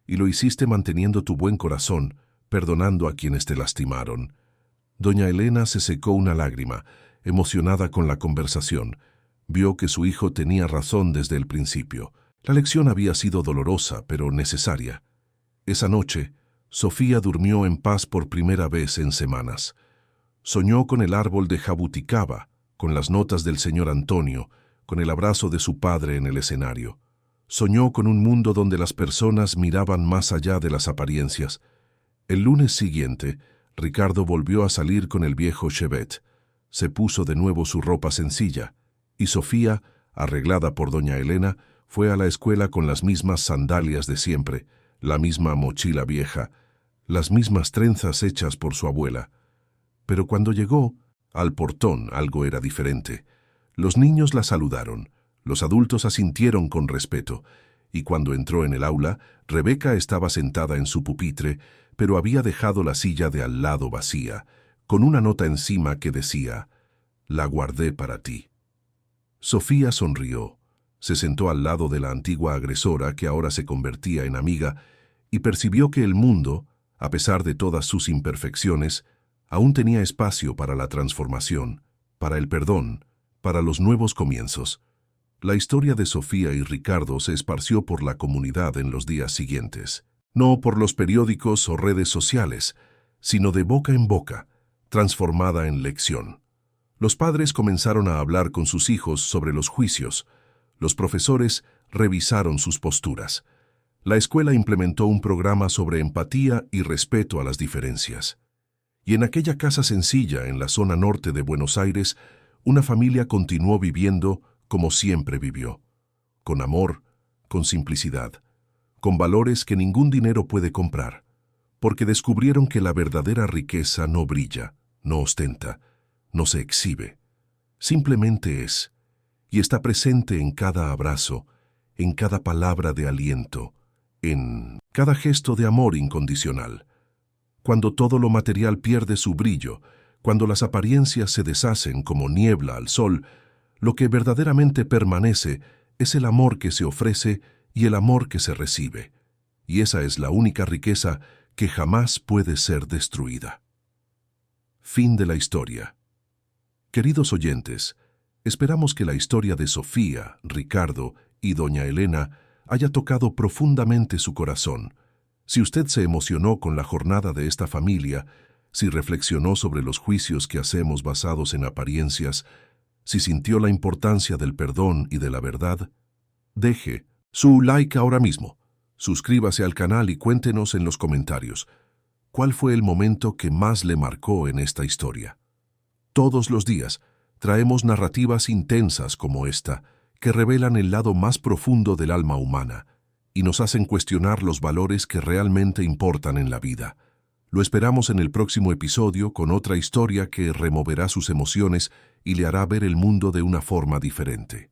S1: y lo hiciste manteniendo tu buen corazón, perdonando a quienes te lastimaron. Doña Elena se secó una lágrima, emocionada con la conversación. Vio que su hijo tenía razón desde el principio. La lección había sido dolorosa, pero necesaria. Esa noche, Sofía durmió en paz por primera vez en semanas. Soñó con el árbol de jabuticaba, con las notas del señor Antonio, con el abrazo de su padre en el escenario. Soñó con un mundo donde las personas miraban más allá de las apariencias. El lunes siguiente, Ricardo volvió a salir con el viejo Chevet. Se puso de nuevo su ropa sencilla, y Sofía, arreglada por doña Elena, fue a la escuela con las mismas sandalias de siempre, la misma mochila vieja, las mismas trenzas hechas por su abuela. Pero cuando llegó, al portón algo era diferente. Los niños la saludaron, los adultos asintieron con respeto, y cuando entró en el aula, Rebeca estaba sentada en su pupitre, pero había dejado la silla de al lado vacía, con una nota encima que decía: «La guardé para ti». Sofía sonrió, se sentó al lado de la antigua agresora que ahora se convertía en amiga, y percibió que el mundo, a pesar de todas sus imperfecciones, aún tenía espacio para la transformación, para el perdón, para los nuevos comienzos. La historia de Sofía y Ricardo se esparció por la comunidad en los días siguientes, no por los periódicos o redes sociales, sino de boca en boca, transformada en lección. Los padres comenzaron a hablar con sus hijos sobre los juicios. Los profesores revisaron sus posturas. La escuela implementó un programa sobre empatía y respeto a las diferencias. Y en aquella casa sencilla en la zona norte de Buenos Aires, una familia continuó viviendo como siempre vivió, con amor, con simplicidad, con valores que ningún dinero puede comprar, porque descubrieron que la verdadera riqueza no brilla, no ostenta, no se exhibe, simplemente es, y está presente en cada abrazo, en cada palabra de aliento, en cada gesto de amor incondicional. Cuando todo lo material pierde su brillo, cuando las apariencias se deshacen como niebla al sol, lo que verdaderamente permanece es el amor que se ofrece y el amor que se recibe. Y esa es la única riqueza que jamás puede ser destruida. Fin de la historia. Queridos oyentes, esperamos que la historia de Sofía, Ricardo y doña Elena haya tocado profundamente su corazón. Si usted se emocionó con la jornada de esta familia, si reflexionó sobre los juicios que hacemos basados en apariencias, si sintió la importancia del perdón y de la verdad, deje su like ahora mismo. Suscríbase al canal y cuéntenos en los comentarios cuál fue el momento que más le marcó en esta historia. Todos los días traemos narrativas intensas como esta, que revelan el lado más profundo del alma humana y nos hacen cuestionar los valores que realmente importan en la vida. Lo esperamos en el próximo episodio con otra historia que removerá sus emociones y le hará ver el mundo de una forma diferente.